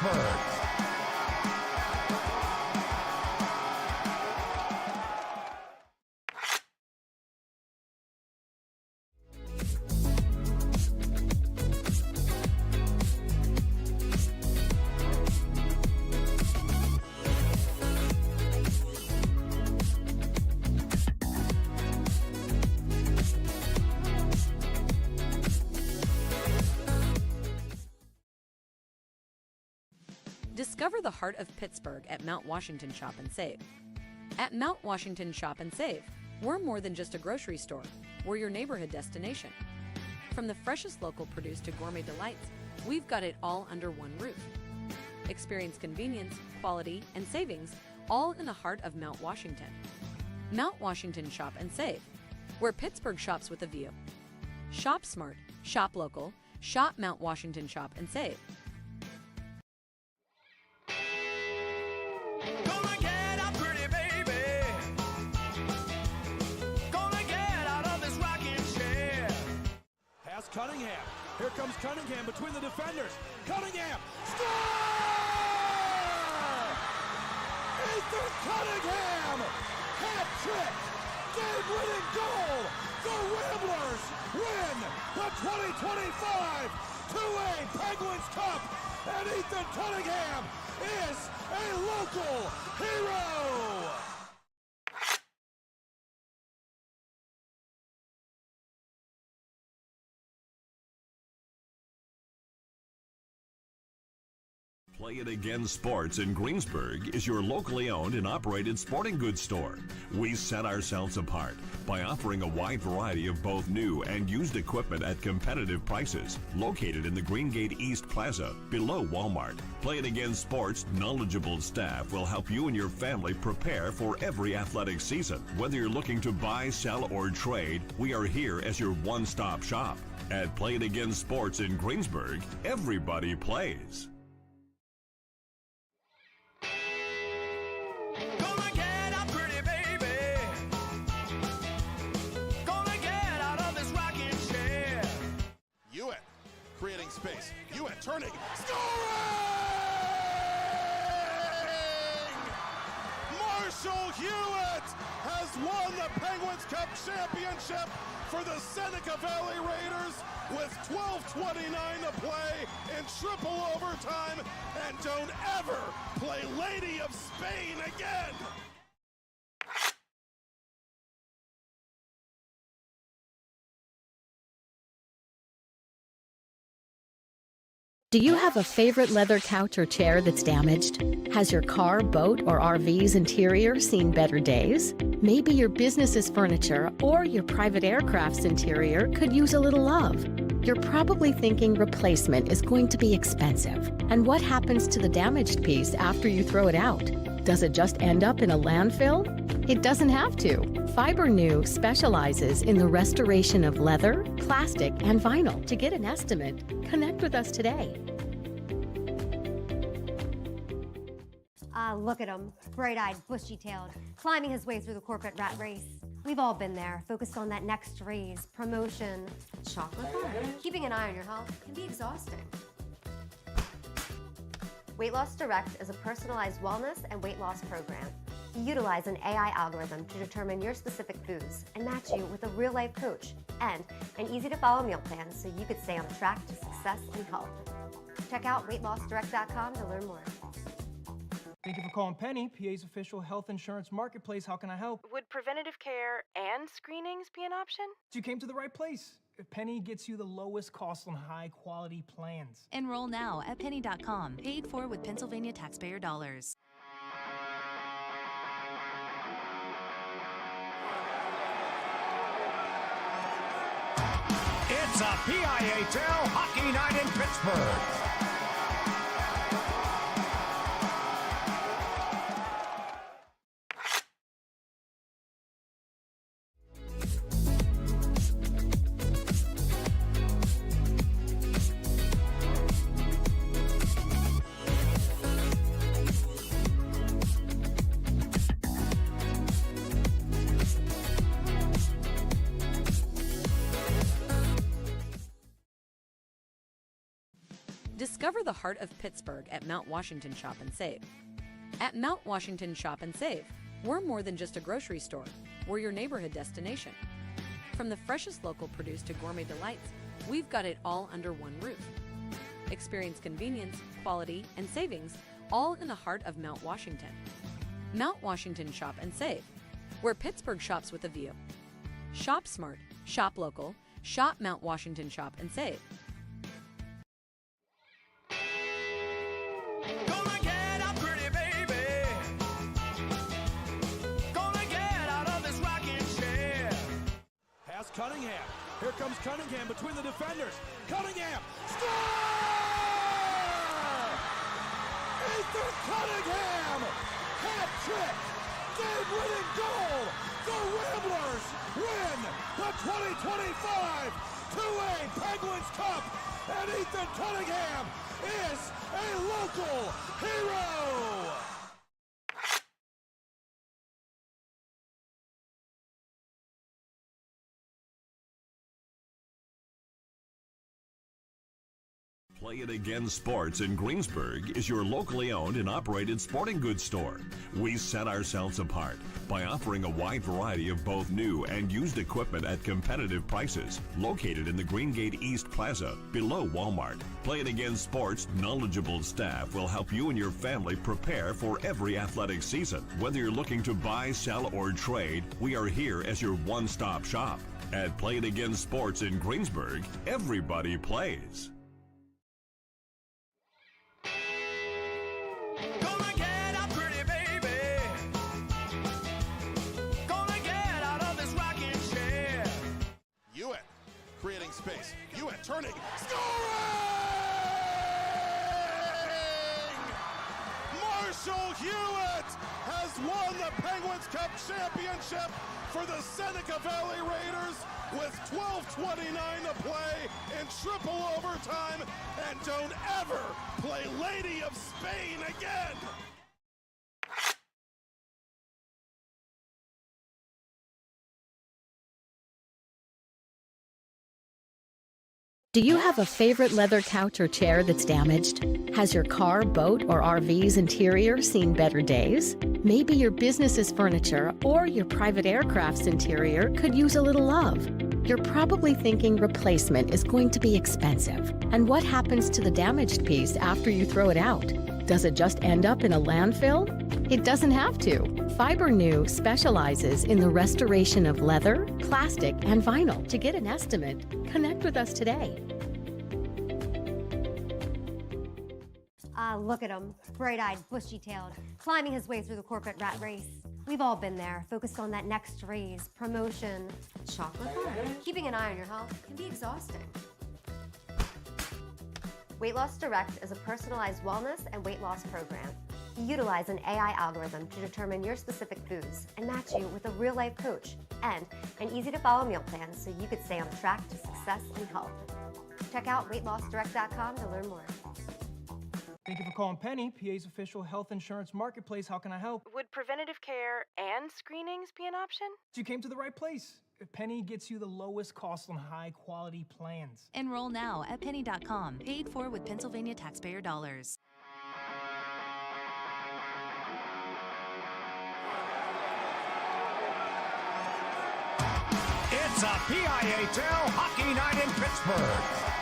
Pittsburgh. Discover the heart of Pittsburgh at Mount Washington Shop and Save. At Mount Washington Shop and Save, we're more than just a grocery store. We're your neighborhood destination. From the freshest local produce to gourmet delights, we've got it all under one roof. Experience convenience, quality, and savings, all in the heart of Mount Washington. Mount Washington Shop and Save, where Pittsburgh shops with a view. Shop smart, shop local, shop Mount Washington Shop and Save. Gonna get up, pretty baby. Gonna get out of this rocking chair. Pass Cunningham. Here comes Cunningham between the defenders. Cunningham. Score! Ethan Cunningham! Hat trick! Game-winning goal! The Ramblers win the 2025 2A Penguins Cup! And Ethan Cunningham is a local hero! Play It Again Sports in Greensburg is your locally owned and operated sporting goods store. We set ourselves apart by offering a wide variety of both new and used equipment at competitive prices. Located in the Greengate East Plaza, below Walmart, Play It Again Sports' knowledgeable staff will help you and your family prepare for every athletic season. Whether you're looking to buy, sell, or trade, we are here as your one-stop shop. At Play It Again Sports in Greensburg, everybody plays. Gonna get up, pretty baby. Gonna get out of this rocking chair. Hewitt creating space. Hewitt turning. Scoring! Marshall Hewitt has won the Penguins Cup championship for the Seneca Valley Raiders with 12:29 to play in triple overtime, and don't ever play Lady of Spain again. Do you have a favorite leather couch or chair that's damaged? Has your car, boat, or RV's interior seen better days? Maybe your business's furniture or your private aircraft's interior could use a little love. You're probably thinking replacement is going to be expensive. And what happens to the damaged piece after you throw it out? Does it just end up in a landfill? It doesn't have to. FiberNew specializes in the restoration of leather, plastic, and vinyl. To get an estimate, connect with us today. Look at him, bright-eyed, bushy-tailed, climbing his way through the corporate rat race. We've all been there, focused on that next raise, promotion, chocolate bar. Keeping an eye on your health can be exhausting. Weight Loss Direct is a personalized wellness and weight loss program. We utilize an AI algorithm to determine your specific foods and match you with a real-life coach and an easy-to-follow meal plan so you could stay on track to success and health. Check out weightlossdirect.com to learn more. Thank you for calling Penny, PA's official health insurance marketplace. How can I help? Would preventative care and screenings be an option? You came to the right place. Penny gets you the lowest cost on high-quality plans. Enroll now at penny.com. Paid for with Pennsylvania taxpayer dollars. It's a PIHL Hockey Night in Pittsburgh. Discover the heart of Pittsburgh at Mount Washington Shop and Save. At Mount Washington Shop and Save, we're more than just a grocery store. We're your neighborhood destination. From the freshest local produce to gourmet delights, we've got it all under one roof. Experience convenience, quality, and savings all in the heart of Mount Washington. Mount Washington Shop and Save, where Pittsburgh shops with a view. Shop smart, shop local, shop Mount Washington Shop and Save. Gonna get up, pretty baby. Gonna get out of this rocking chair. Pass Cunningham. Here comes Cunningham between the defenders. Cunningham. Score! Ethan Cunningham! Hat trick! Game-winning goal! The Ramblers win the 2025 2A Penguins Cup! And Ethan Cunningham is a local hero! Play It Again Sports in Greensburg is your locally owned and operated sporting goods store. We set ourselves apart by offering a wide variety of both new and used equipment at competitive prices, located in the Greengate East Plaza, below Walmart. Play It Again Sports' knowledgeable staff will help you and your family prepare for every athletic season. Whether you're looking to buy, sell, or trade, we are here as your one-stop shop. At Play It Again Sports in Greensburg, everybody plays. Gonna get up, pretty baby. Gonna get out of this rocking chair. Hewitt creating space. Hewitt turning. Scoring! Marshall Hewitt has won the Penguins Cup championship for the Seneca Valley Raiders with 12:29 to play in triple overtime, and don't ever play Lady of Spain again. Do you have a favorite leather couch or chair that's damaged? Has your car, boat, or RV's interior seen better days? Maybe your business's furniture or your private aircraft's interior could use a little love. You're probably thinking replacement is going to be expensive. And what happens to the damaged piece after you throw it out? Does it just end up in a landfill? It doesn't have to. FiberNew specializes in the restoration of leather, plastic, and vinyl. To get an estimate, connect with us today. Look at him, bright-eyed, bushy-tailed, climbing his way through the corporate rat race. We've all been there, focused on that next raise, promotion, chocolate bar. Keeping an eye on your health can be exhausting. Weight Loss Direct is a personalized wellness and weight loss program. We utilize an AI algorithm to determine your specific foods and match you with a real-life coach and an easy-to-follow meal plan so you could stay on track to success and health. Check out weightlossdirect.com to learn more. Thank you for calling Penny, PA's official health insurance marketplace. How can I help? Would preventative care and screenings be an option? You came to the right place. Penny gets you the lowest cost on high-quality plans. Enroll now at penny.com. Paid for with Pennsylvania taxpayer dollars. It's a PIHL Hockey Night in Pittsburgh.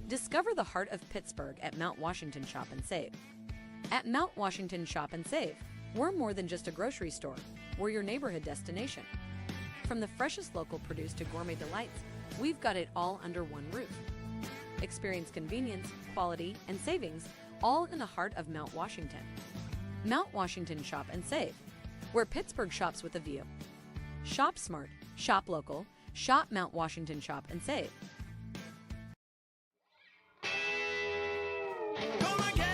Discover the heart of Pittsburgh at Mount Washington Shop and Save. At Mount Washington Shop and Save, we're more than just a grocery store. We're your neighborhood destination. From the freshest local produce to gourmet delights, we've got it all under one roof. Experience convenience, quality, and savings all in the heart of Mount Washington. Mount Washington Shop and Save, where Pittsburgh shops with a view. Shop smart, shop local, shop Mount Washington Shop and Save. Gonna get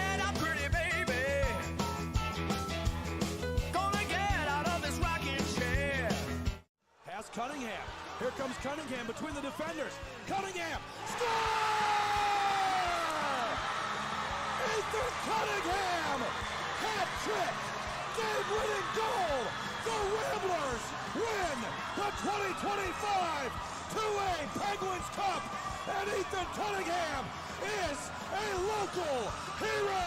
Here comes Cunningham between the defenders. Cunningham, score! Ethan Cunningham, hat trick, game-winning goal. The Ramblers win the 2025 2A Penguins Cup, and Ethan Cunningham is a local hero.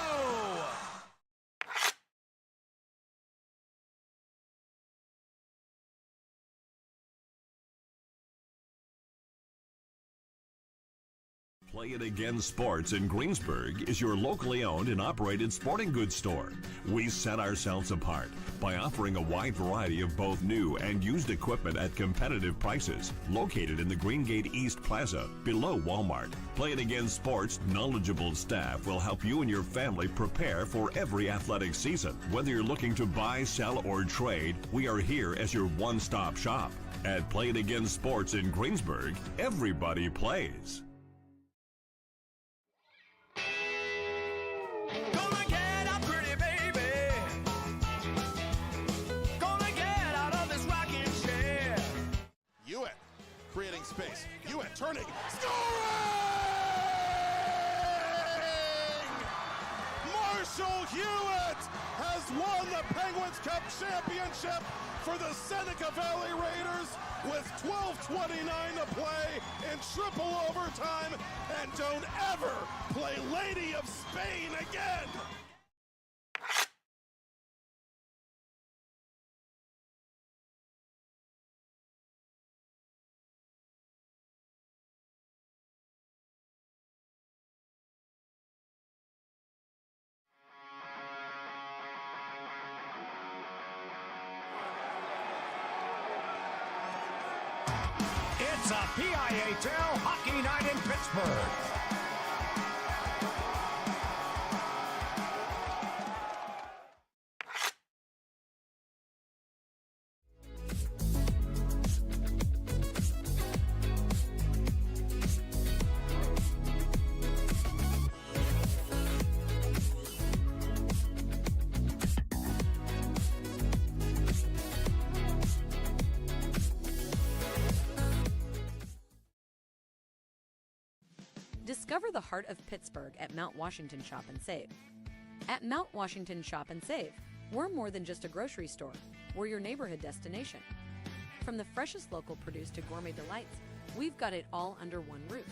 Play It Again Sports in Greensburg is your locally owned and operated sporting goods store. We set ourselves apart by offering a wide variety of both new and used equipment at competitive prices, located in the Greengate East Plaza, below Walmart. Play It Again Sports' knowledgeable staff will help you and your family prepare for every athletic season. Whether you're looking to buy, sell, or trade, we are here as your one-stop shop. At Play It Again Sports in Greensburg, everybody plays. Gonna get up, pretty baby. Gonna get out of this rocking chair. Hewitt creating space. Hewitt turning, scoring! Marshall Hewitt has won the Penguins Cup championship for the Seneca Valley Raiders with 12:29 to play in triple overtime, and don't ever play Lady of Spain again. It's a PIHL Hockey Night in Pittsburgh. Discover the heart of Pittsburgh at Mount Washington Shop and Save. At Mount Washington Shop and Save, we're more than just a grocery store. We're your neighborhood destination. From the freshest local produce to gourmet delights, we've got it all under one roof.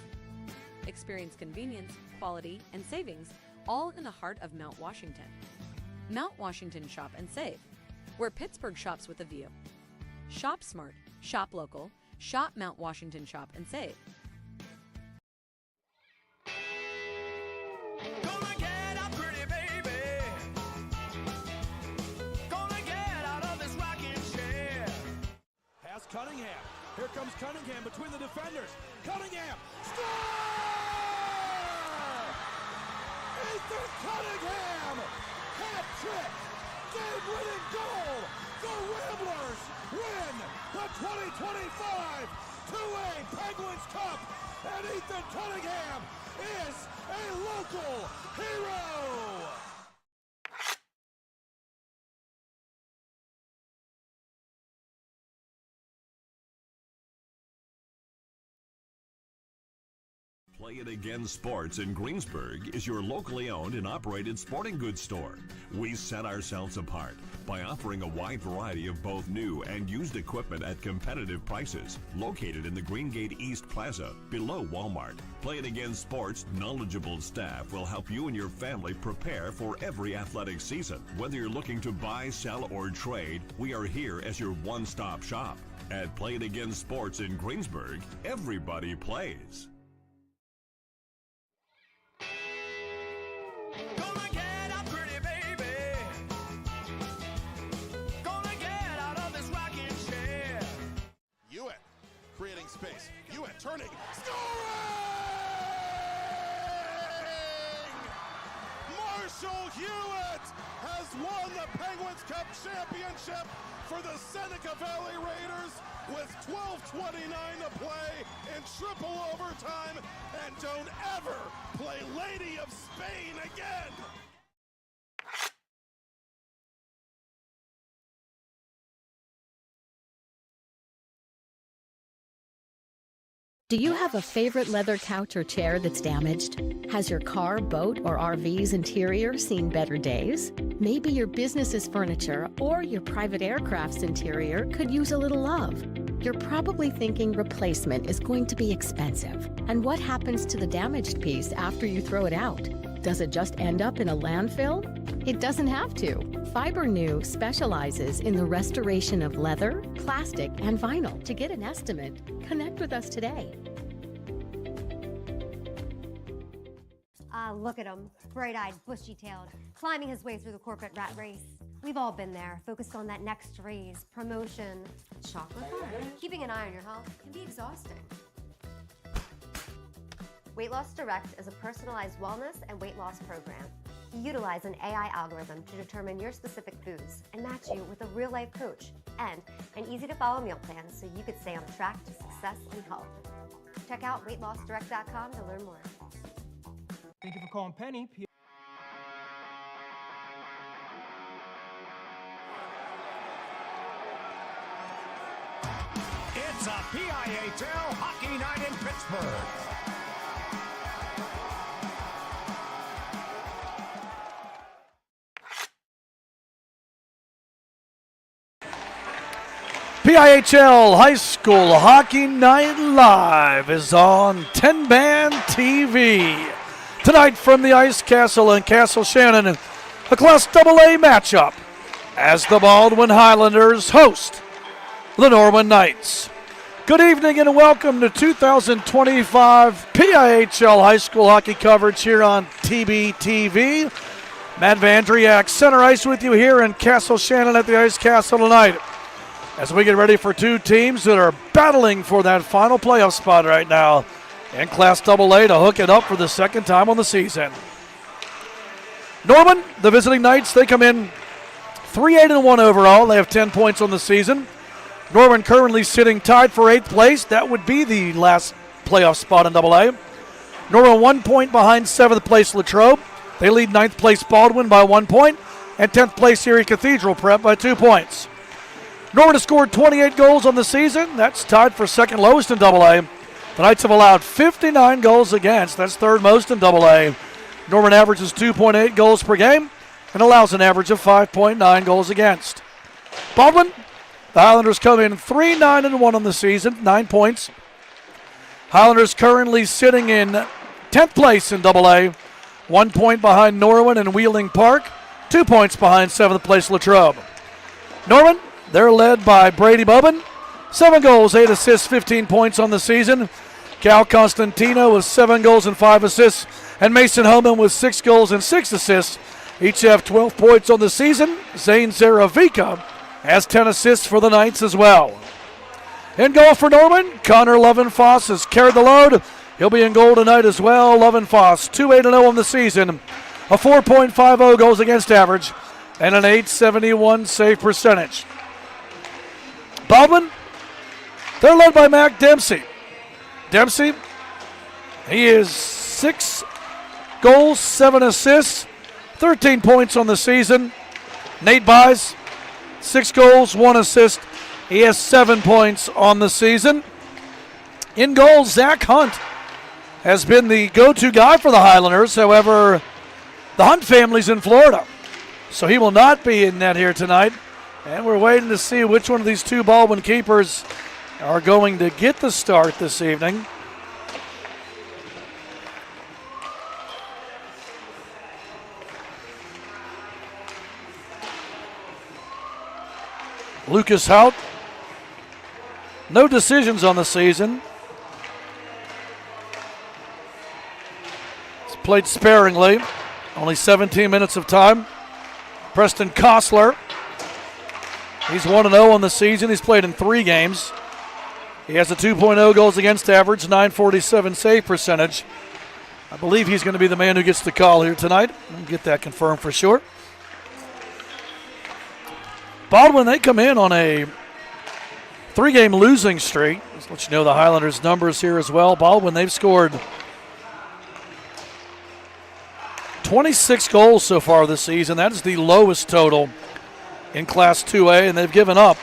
Experience convenience, quality, and savings all in the heart of Mount Washington. Mount Washington Shop and Save, where Pittsburgh shops with a view. Shop smart, shop local, shop Mount Washington Shop and Save. Gonna get up, pretty baby. Gonna get out of this rocking chair. Pass Cunningham. Here comes Cunningham between the defenders. Cunningham, score! Ethan Cunningham, hat trick, game-winning goal. The Ramblers win the 2025 2A Penguins Cup, and Ethan Cunningham is a local hero. Play It Again Sports in Greensburg is your locally owned and operated sporting goods store. We set ourselves apart by offering a wide variety of both new and used equipment at competitive prices, located in the Greengate East Plaza, below Walmart. Play It Again Sports' knowledgeable staff will help you and your family prepare for every athletic season. Whether you're looking to buy, sell, or trade, we are here as your one-stop shop. At Play It Again Sports in Greensburg, everybody plays. Gonna get up, pretty baby. Gonna get out of this rocking chair. Hewitt creating space. Hewitt turning, scoring! Marshall Hewitt has won the Penguins Cup championship for the Seneca Valley Raiders with 12:29 to play in triple overtime, and don't ever play Lady of Spain again. Do you have a favorite leather couch or chair that's damaged? Has your car, boat, or RV's interior seen better days? Maybe your business's furniture or your private aircraft's interior could use a little love. You're probably thinking replacement is going to be expensive. And what happens to the damaged piece after you throw it out? Does it just end up in a landfill? It doesn't have to. Fiber New specializes in the restoration of leather, plastic, and vinyl. To get an estimate, connect with us today. Look at him, bright-eyed, bushy-tailed, climbing his way through the corporate rat race. We've all been there, focused on that next raise, promotion, chocolate bar. Keeping an eye on your health can be exhausting. Weight Loss Direct is a personalized wellness and weight loss program. You utilize an AI algorithm to determine your specific foods and match you with a real-life coach and an easy-to-follow meal plan so you could stay on track to success and health. Check out weightlossdirect.com to learn more. Thank you for calling Penny. It's a PIHL Hockey Night in Pittsburgh. PIHL High School Hockey Night Live is on TenbandTV. Tonight from the Ice Castle in Castle Shannon, a Class AA matchup as the Baldwin Highlanders host the Norwin Knights. Good evening and welcome to 2025 PIHL High School Hockey coverage here on TBTV. Matt Vandriak, center ice with you here in Castle Shannon at the Ice Castle tonight, as we get ready for two teams that are battling for that final playoff spot right now in Class AA to hook it up for the second time on the season. Norwin, the visiting Knights, they come in 3-8-1 overall. They have 10 points on the season. Norwin currently sitting tied for 8th place. That would be the last playoff spot in AA. Norwin 1 point behind 7th place Latrobe. They lead 9th place Baldwin by 1 point, and 10th place Erie Cathedral Prep by 2 points. Norwin has scored 28 goals on the season. That's tied for second lowest in AA. The Knights have allowed 59 goals against. That's third most in AA. Norwin averages 2.8 goals per game and allows an average of 5.9 goals against. Baldwin, the Highlanders come in 3-9-1 on the season, 9 points. Highlanders currently sitting in 10th place in AA, 1 point behind Norwin and Wheeling Park, 2 points behind 7th place Latrobe. Norwin, they're led by Brady Bubbin, 7 goals, 8 assists, 15 points on the season. Cal Constantino with 7 goals and 5 assists, and Mason Homan with 6 goals and 6 assists. Each have 12 points on the season. Zane Zaravica has 10 assists for the Knights as well. In goal for Norwin, Connor Lovenfoss has carried the load. He'll be in goal tonight as well. Lovenfoss, 2-8-0 on the season, a 4.50 goals against average, and an .871 save percentage. Baldwin, they're led by Mac Dempsey. Dempsey, he is 6 goals, 7 assists, 13 points on the season. Nate Buys, 6 goals, 1 assist. He has 7 points on the season. In goal, Zach Hunt has been the go-to guy for the Highlanders. However, the Hunt family's in Florida, so he will not be in net here tonight. And we're waiting to see which one of these two Baldwin keepers are going to get the start this evening. Lucas Hout, no decisions on the season. He's played sparingly, only 17 minutes of time. Preston Kostler, he's 1-0 on the season. He's played in 3 games. He has a 2.0 goals against average, 947 save percentage. I believe he's going to be the man who gets the call here tonight. We'll get that confirmed for sure. Baldwin, they come in on a 3-game losing streak. Let's let you know the Highlanders' numbers here as well. Baldwin, they've scored 26 goals so far this season. That is the lowest total in Class 2A, and they've given up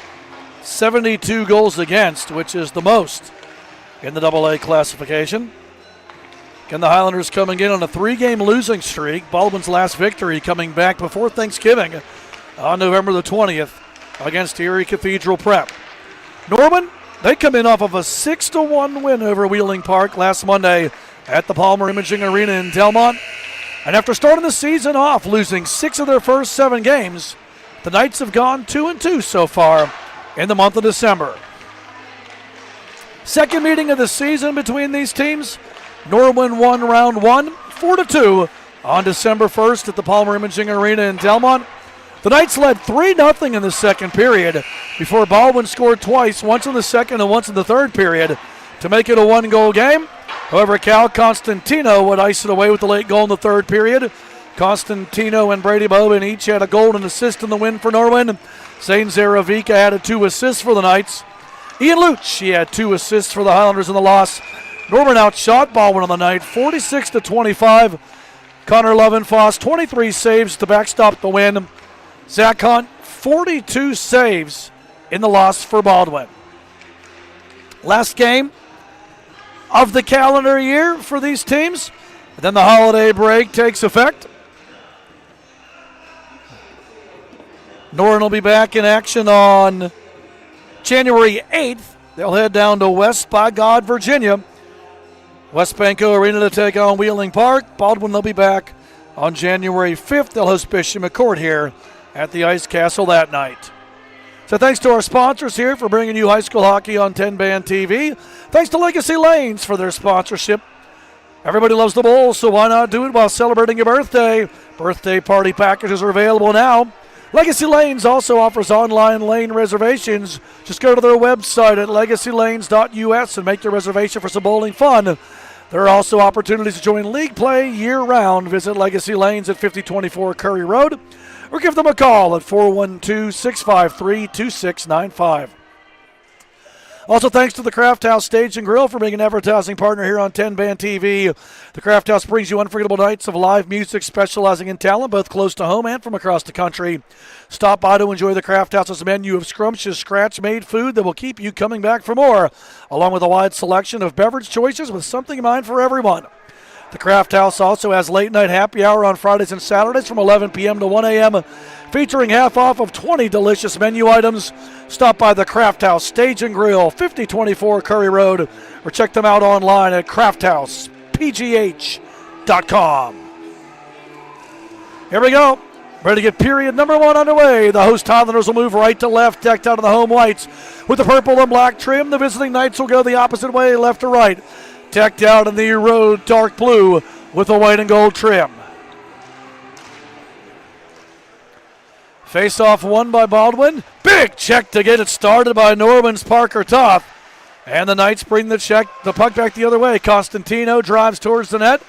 72 goals against, which is the most in the AA classification. Again, the Highlanders coming in on a 3-game losing streak. Baldwin's last victory coming back before Thanksgiving on November the 20th against Erie Cathedral Prep. Norwin, they come in off of a 6-1 win over Wheeling Park last Monday at the Palmer Imaging Arena in Delmont. And after starting the season off losing 6 of their first 7 games, the Knights have gone 2-2 so far in the month of December. Second meeting of the season between these teams. Norwin won round 1, 4-2 on December 1st at the Palmer Imaging Arena in Delmont. The Knights led 3-0 in the second period before Baldwin scored twice, once in the second and once in the third period, to make it a 1-goal game. However, Cal Constantino would ice it away with the late goal in the third period. Constantino and Brady Bowman each had a goal and an assist in the win for Norwin. Zane Zaravica added 2 assists for the Knights. Ian Luch, he had 2 assists for the Highlanders in the loss. Norwin outshot Baldwin on the night, 46-25. Connor Lovenfoss, 23 saves to backstop the win. Zach Hunt, 42 saves in the loss for Baldwin. Last game of the calendar year for these teams. Then the holiday break takes effect. Norwin will be back in action on January 8th. They'll head down to West by God, Virginia. West Banco Arena to take on Wheeling Park. Baldwin, they'll be back on January 5th. They'll host Bishop McCourt here at the Ice Castle that night. So thanks to our sponsors here for bringing you high school hockey on 10-Band TV. Thanks to Legacy Lanes for their sponsorship. Everybody loves the Bulls, so why not do it while celebrating your birthday? Birthday party packages are available now. Legacy Lanes also offers online lane reservations. Just go to their website at legacylanes.us and make your reservation for some bowling fun. There are also opportunities to join league play year-round. Visit Legacy Lanes at 5024 Curry Road or give them a call at 412-653-2695. Also, thanks to the Craft House Stage and Grill for being an advertising partner here on 10-Band TV. The Craft House brings you unforgettable nights of live music specializing in talent, both close to home and from across the country. Stop by to enjoy the Craft House's menu of scrumptious, scratch-made food that will keep you coming back for more, along with a wide selection of beverage choices with something in mind for everyone. The Craft House also has late-night happy hour on Fridays and Saturdays from 11 p.m. to 1 a.m., featuring half off of 20 delicious menu items. Stop by the Craft House Stage and Grill, 5024 Curry Road, or check them out online at crafthousepgh.com. Here we go. Ready to get period number 1 underway. The host Highlanders will move right to left, decked out in the home whites with the purple and black trim. The visiting Knights will go the opposite way, left to right, decked out in the road dark blue with the white and gold trim. Face-off won by Baldwin. Big check to get it started by Norwin's Parker Toth. And the Knights bring the puck back the other way. Constantino drives towards the net.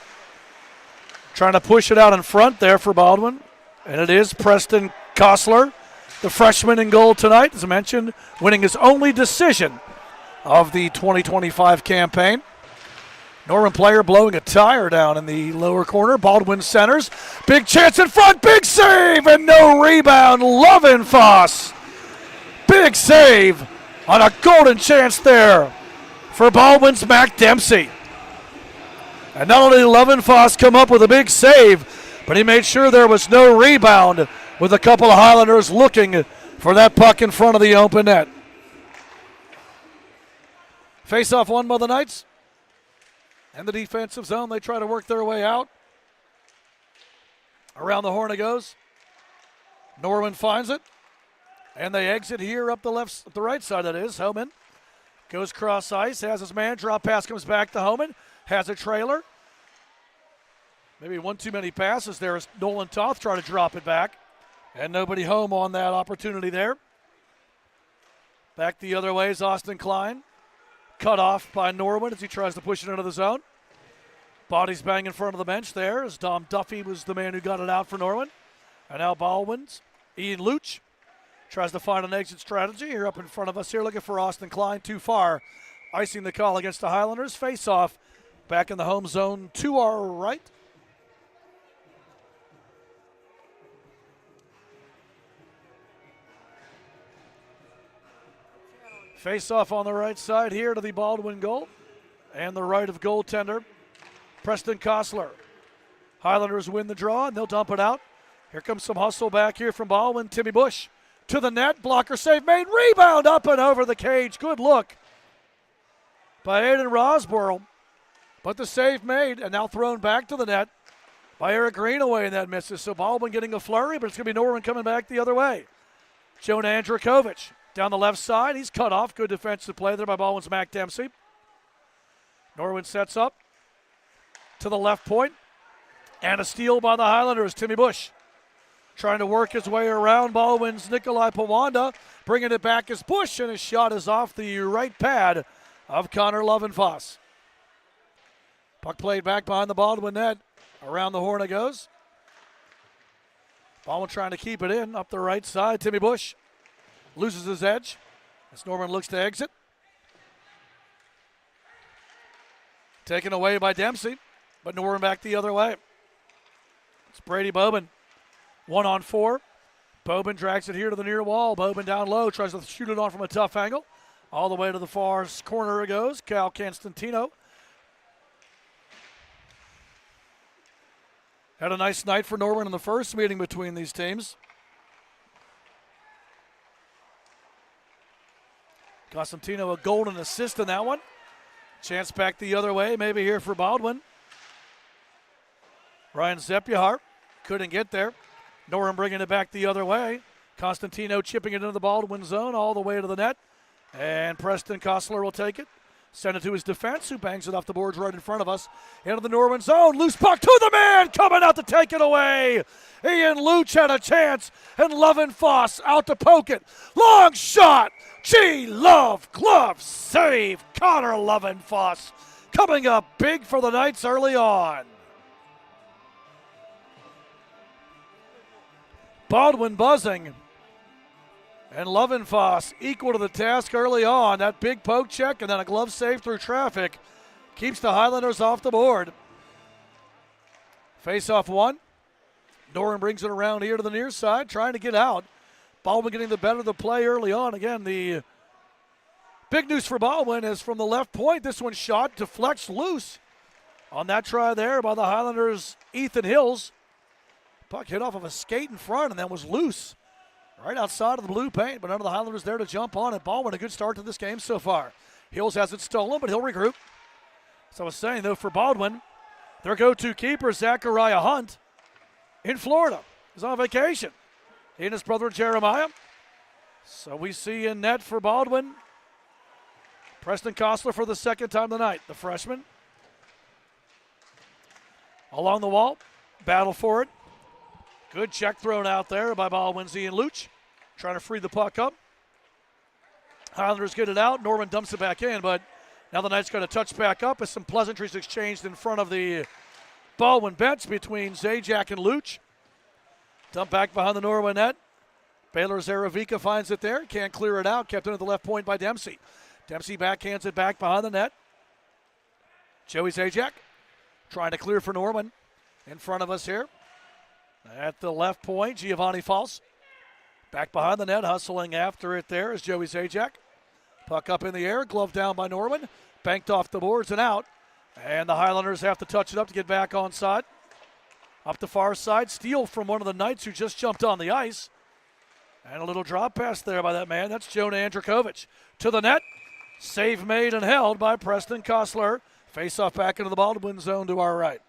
Trying to push it out in front there for Baldwin. And it is Preston Kostler, the freshman in goal tonight, as I mentioned, winning his only decision of the 2025 campaign. Norwin player blowing a tire down in the lower corner. Baldwin centers. Big chance in front. Big save and no rebound. Lovenfoss. Big save on a golden chance there for Baldwin's Mac Dempsey. And not only did Lovenfoss come up with a big save, but he made sure there was no rebound with a couple of Highlanders looking for that puck in front of the open net. Face-off won by the Knights. And the defensive zone, they try to work their way out. Around the horn it goes. Norwin finds it. And they exit here up the right side, that is. Homan goes cross ice, has his man. Drop pass comes back to Homan. Has a trailer. Maybe one too many passes there as Nolan Toth trying to drop it back. And nobody home on that opportunity there. Back the other way is Austin Klein. Cut off by Norwin as he tries to push it into the zone. Bodies bang in front of the bench there as Dom Duffy was the man who got it out for Norwin. And now Baldwin's Ian Luch tries to find an exit strategy here up in front of us here, looking for Austin Klein too far. Icing the call against the Highlanders. Face off back in the home zone to our right. Face off on the right side here to the Baldwin goal. and the right of goaltender Preston Kostler. Highlanders win the draw, and they'll dump it out. Here comes some hustle back here from Baldwin. Timmy Bush to the net. Blocker save made. Rebound up and over the cage. Good look by Aiden Rosborough. But the save made, and now thrown back to the net by Eric Greenaway, and that misses. So Baldwin getting a flurry, but it's going to be Norwin coming back the other way. Jonah Andrikovic down the left side. He's cut off. Good defensive play there by Baldwin's Mac Dempsey. Norwin sets up to the left point. And a steal by the Highlanders. Timmy Bush trying to work his way around Baldwin's Nikolai Pawanda. Bringing it back is Bush, and his shot is off the right pad of Connor Lovenfoss. Puck played back behind the Baldwin net. Around the horn it goes. Baldwin trying to keep it in up the right side. Timmy Bush loses his edge as Norman looks to exit. Taken away by Dempsey, but Norman back the other way. It's Brady Bobin. 1-on-4. Bobin drags it here to the near wall. Bobin down low, tries to shoot it on from a tough angle. All the way to the far corner it goes. Cal Constantino. Had a nice night for Norwin in the first meeting between these teams. Constantino a golden assist in that one. Chance back the other way, maybe here for Baldwin. Ryan Zepyahar couldn't get there. Norwin bringing it back the other way. Constantino chipping it into the Baldwin zone all the way to the net. And Preston Kostler will take it. Send it to his defense, who bangs it off the boards right in front of us. Into the Norwin zone. Loose puck to the man. Coming out to take it away. Ian Luch had a chance. And Lovenfoss out to poke it. Long shot. Love glove save. Connor Lovenfoss coming up big for the Knights early on. Baldwin buzzing. And Lovenfoss equal to the task early on. That big poke check and then a glove save through traffic keeps the Highlanders off the board. Face-off one. Norwin brings it around here to the near side, trying to get out. Baldwin getting the better of the play early on. Again, the big news for Baldwin is from the left point. This one shot deflects loose on that try there by the Highlanders' Ethan Hills. Puck hit off of a skate in front and then was loose right outside of the blue paint, but none of the Highlanders there to jump on it. Baldwin, a good start to this game so far. Hills has it stolen, but he'll regroup. So I was saying, though, for Baldwin, their go-to keeper, Zachariah Hunt, in Florida. He's on vacation. He and his brother, Jeremiah. So we see in net for Baldwin, Preston Kostler for the second time tonight, the freshman. Along the wall, battle for it. Good check thrown out there by Baldwin's Ian Luch. Trying to free the puck up. Highlanders get it out. Norwin dumps it back in, but now the Knights got to touch back up as some pleasantries exchanged in front of the Baldwin bench between Zajac and Luch. Dump back behind the Norwin net. Baylor Zaravika finds it there. Can't clear it out. Kept into the left point by Dempsey. Dempsey backhands it back behind the net. Joey Zajac trying to clear for Norwin. In front of us here. At the left point, Giovanni False. Back behind the net, hustling after it there is Joey Zajac. Puck up in the air, glove down by Norwin. Banked off the boards and out. And the Highlanders have to touch it up to get back on side. Up the far side, steal from one of the Knights who just jumped on the ice. And a little drop pass there by that man. That's Jonah Andrikovic. To the net. Save made and held by Preston Kostler. Face off back into the Baldwin zone to our right.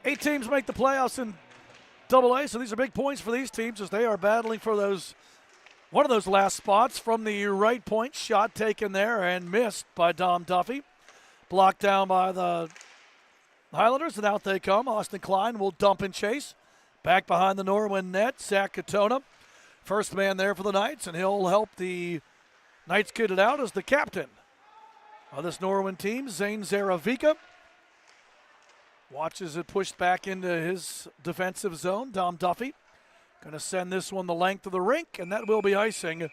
Eight teams make the playoffs in AA, so these are big points for these teams as they are battling for one of those last spots from the right point. Shot taken there and missed by Dom Duffy. Blocked down by the Highlanders, and out they come. Austin Klein will dump and chase. Back behind the Norwin net, Zach Katona. First man there for the Knights, and he'll help the Knights get it out as the captain of this Norwin team, Zane Zaravika. Watches it pushed back into his defensive zone. Dom Duffy going to send this one the length of the rink, and that will be icing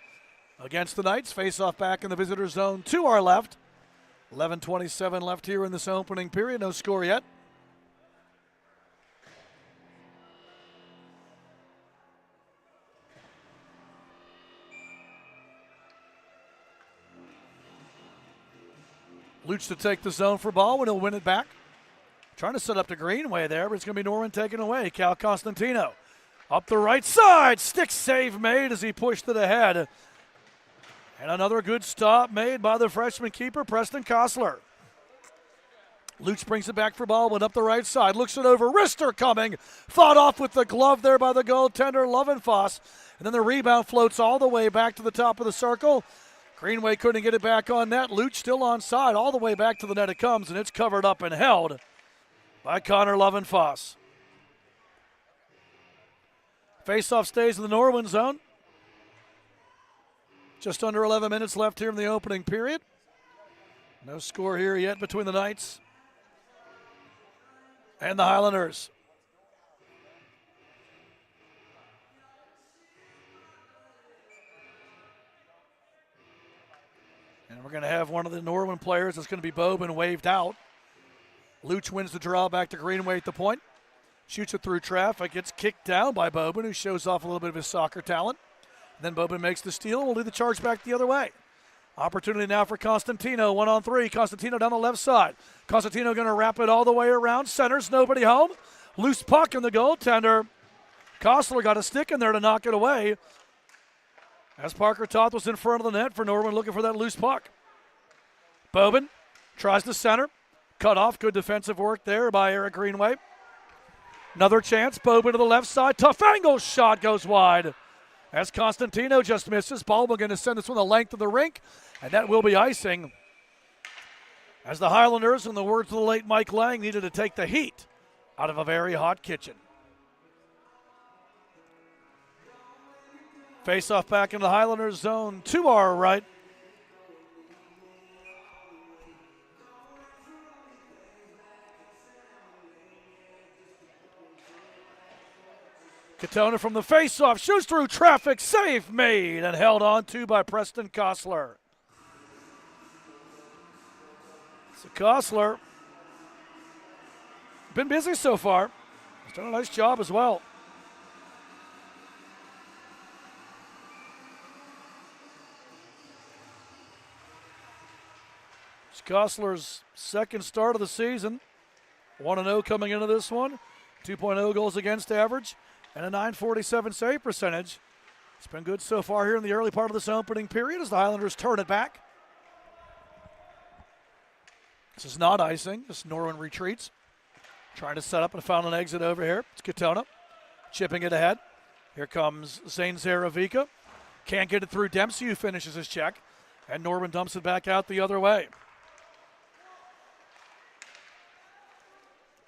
against the Knights. Face off back in the visitor zone to our left. 11:27 left here in this opening period. No score yet. Luch to take the zone for Baldwin. He'll win it back. Trying to set up the Greenway there, but it's going to be Norwin taken away. Cal Constantino up the right side. Stick save made as he pushed it ahead. And another good stop made by the freshman keeper, Preston Kostler. Luch brings it back for Baldwin up the right side. Looks it over. Wrister coming. Fought off with the glove there by the goaltender, Lovenfoss. And then the rebound floats all the way back to the top of the circle. Greenway couldn't get it back on net. Luch still onside. All the way back to the net it comes, and it's covered up and held by Connor Lovenfoss. Faceoff stays in the Norwin zone. Just under 11 minutes left here in the opening period. No score here yet between the Knights and the Highlanders. And we're going to have one of the Norwin players that's going to be Bobin waved out. Luch wins the draw back to Greenway at the point. Shoots it through traffic. Gets kicked down by Bobin, who shows off a little bit of his soccer talent. And then Bobin makes the steal and will lead the charge back the other way. Opportunity now for Constantino. 1-on-3. Constantino down the left side. Constantino going to wrap it all the way around. Centers, nobody home. Loose puck in the goaltender. Kostler got a stick in there to knock it away. As Parker Toth was in front of the net for Norwin looking for that loose puck. Bobin tries to center. Cut off. Good defensive work there by Eric Greenway. Another chance. Bobin to the left side. Tough angle shot goes wide. As Constantino just misses. Baldwin going to send this one the length of the rink. And that will be icing. As the Highlanders, in the words of the late Mike Lang, needed to take the heat out of a very hot kitchen. Face-off back in the Highlanders zone to our right. Katona from the face-off, shoots through traffic, save made, and held on to by Preston Kostler. So Kostler, been busy so far. He's done a nice job as well. It's Kostler's second start of the season. 1-0 coming into this one. 2.0 goals against average. And a .947 save percentage. It's been good so far here in the early part of this opening period as the Highlanders turn it back. This is not icing. This Norwin retreats. Trying to set up and found an exit over here. It's Katona chipping it ahead. Here comes Zane Zaravica. Can't get it through Dempsey, who finishes his check. And Norwin dumps it back out the other way.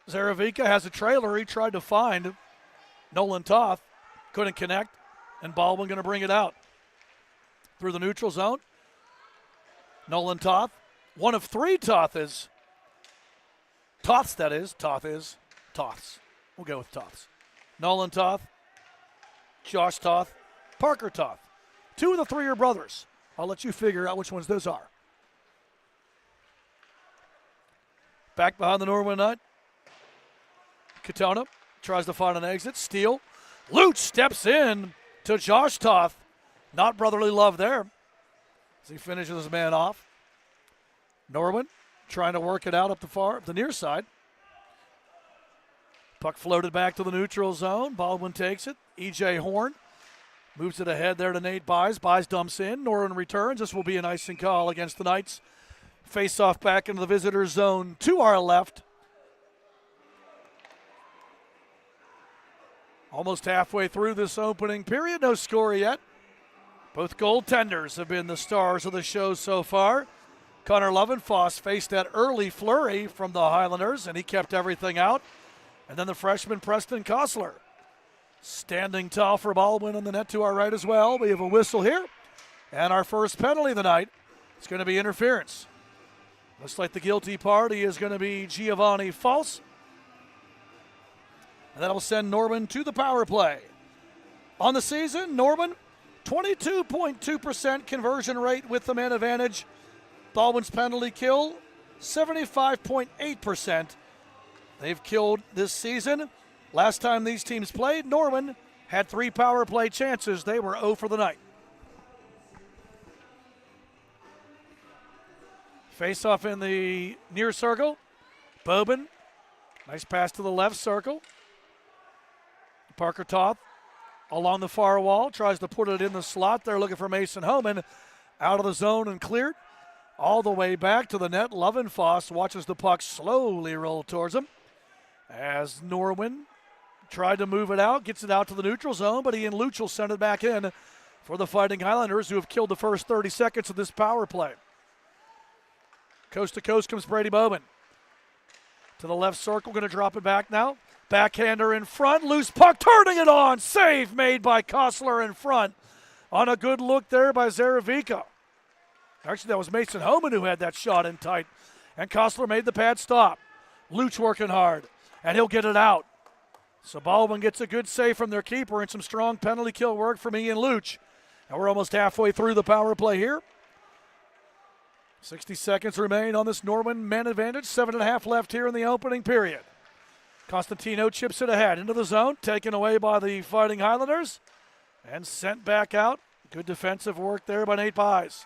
Zaravica has a trailer. He tried to find Nolan Toth, couldn't connect, and Baldwin going to bring it out. Through the neutral zone. Nolan Toth, one of three Toths. Toths. We'll go with Toths. Nolan Toth, Josh Toth, Parker Toth. Two of the three are brothers. I'll let you figure out which ones those are. Back behind the Norwin net. Katona tries to find an exit. Steal. Luch steps in to Josh Toth. Not brotherly love there as he finishes his man off. Norwin trying to work it out up the near side. Puck floated back to the neutral zone. Baldwin takes it. E.J. Horn moves it ahead there to Nate Buys. Buys dumps in. Norwin returns. This will be an icing call against the Knights. Face off back into the visitor zone to our left. Almost halfway through this opening period. No score yet. Both goaltenders have been the stars of the show so far. Connor Lovenfoss faced that early flurry from the Highlanders, and he kept everything out. And then the freshman Preston Kostler. Standing tall for Baldwin on the net to our right as well. We have a whistle here. And our first penalty of the night is going to be interference. Looks like the guilty party is going to be Giovanni False. And that'll send Norwin to the power play. On the season, Norwin, 22.2% conversion rate with the man advantage. Baldwin's penalty kill, 75.8% they've killed this season. Last time these teams played, Norwin had 3 power play chances. They were 0 for the night. Face off in the near circle. Bobin, nice pass to the left circle. Parker Toth along the far wall, tries to put it in the slot. They're looking for Mason Homan. Out of the zone and cleared. All the way back to the net. Lovenfoss watches the puck slowly roll towards him. As Norwin tried to move it out, gets it out to the neutral zone, but Ian Luch will send it back in for the Fighting Highlanders, who have killed the first 30 seconds of this power play. Coast to coast comes Brady Bowman. To the left circle, going to drop it back now. Backhander in front, loose puck, turning it on. Save made by Kostler in front. On a good look there by Zaravica. Actually, that was Mason Homan who had that shot in tight. And Kostler made the pad stop. Luch working hard, and he'll get it out. So Baldwin gets a good save from their keeper and some strong penalty kill work from Ian Luch. And we're almost halfway through the power play here. 60 seconds remain on this Norwin man advantage. 7.5 left here in the opening period. Constantino chips it ahead into the zone, taken away by the Fighting Highlanders and sent back out. Good defensive work there by Nate Buys.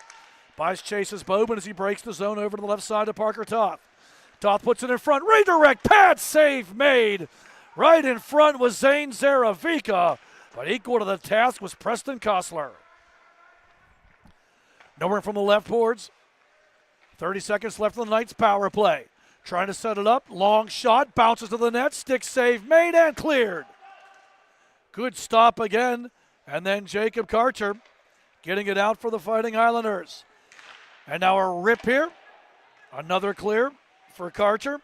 Buys chases Bobin as he breaks the zone over to the left side to Parker Toth. Toth puts it in front, redirect, pad save made. Right in front was Zane Zaravica, but equal to the task was Preston Kostler. Nowhere from the left boards. 30 seconds left on the Knights' power play. Trying to set it up. Long shot. Bounces to the net. Stick save made and cleared. Good stop again. And then Jacob Karcher getting it out for the Fighting Highlanders. And now a rip here. Another clear for Karcher.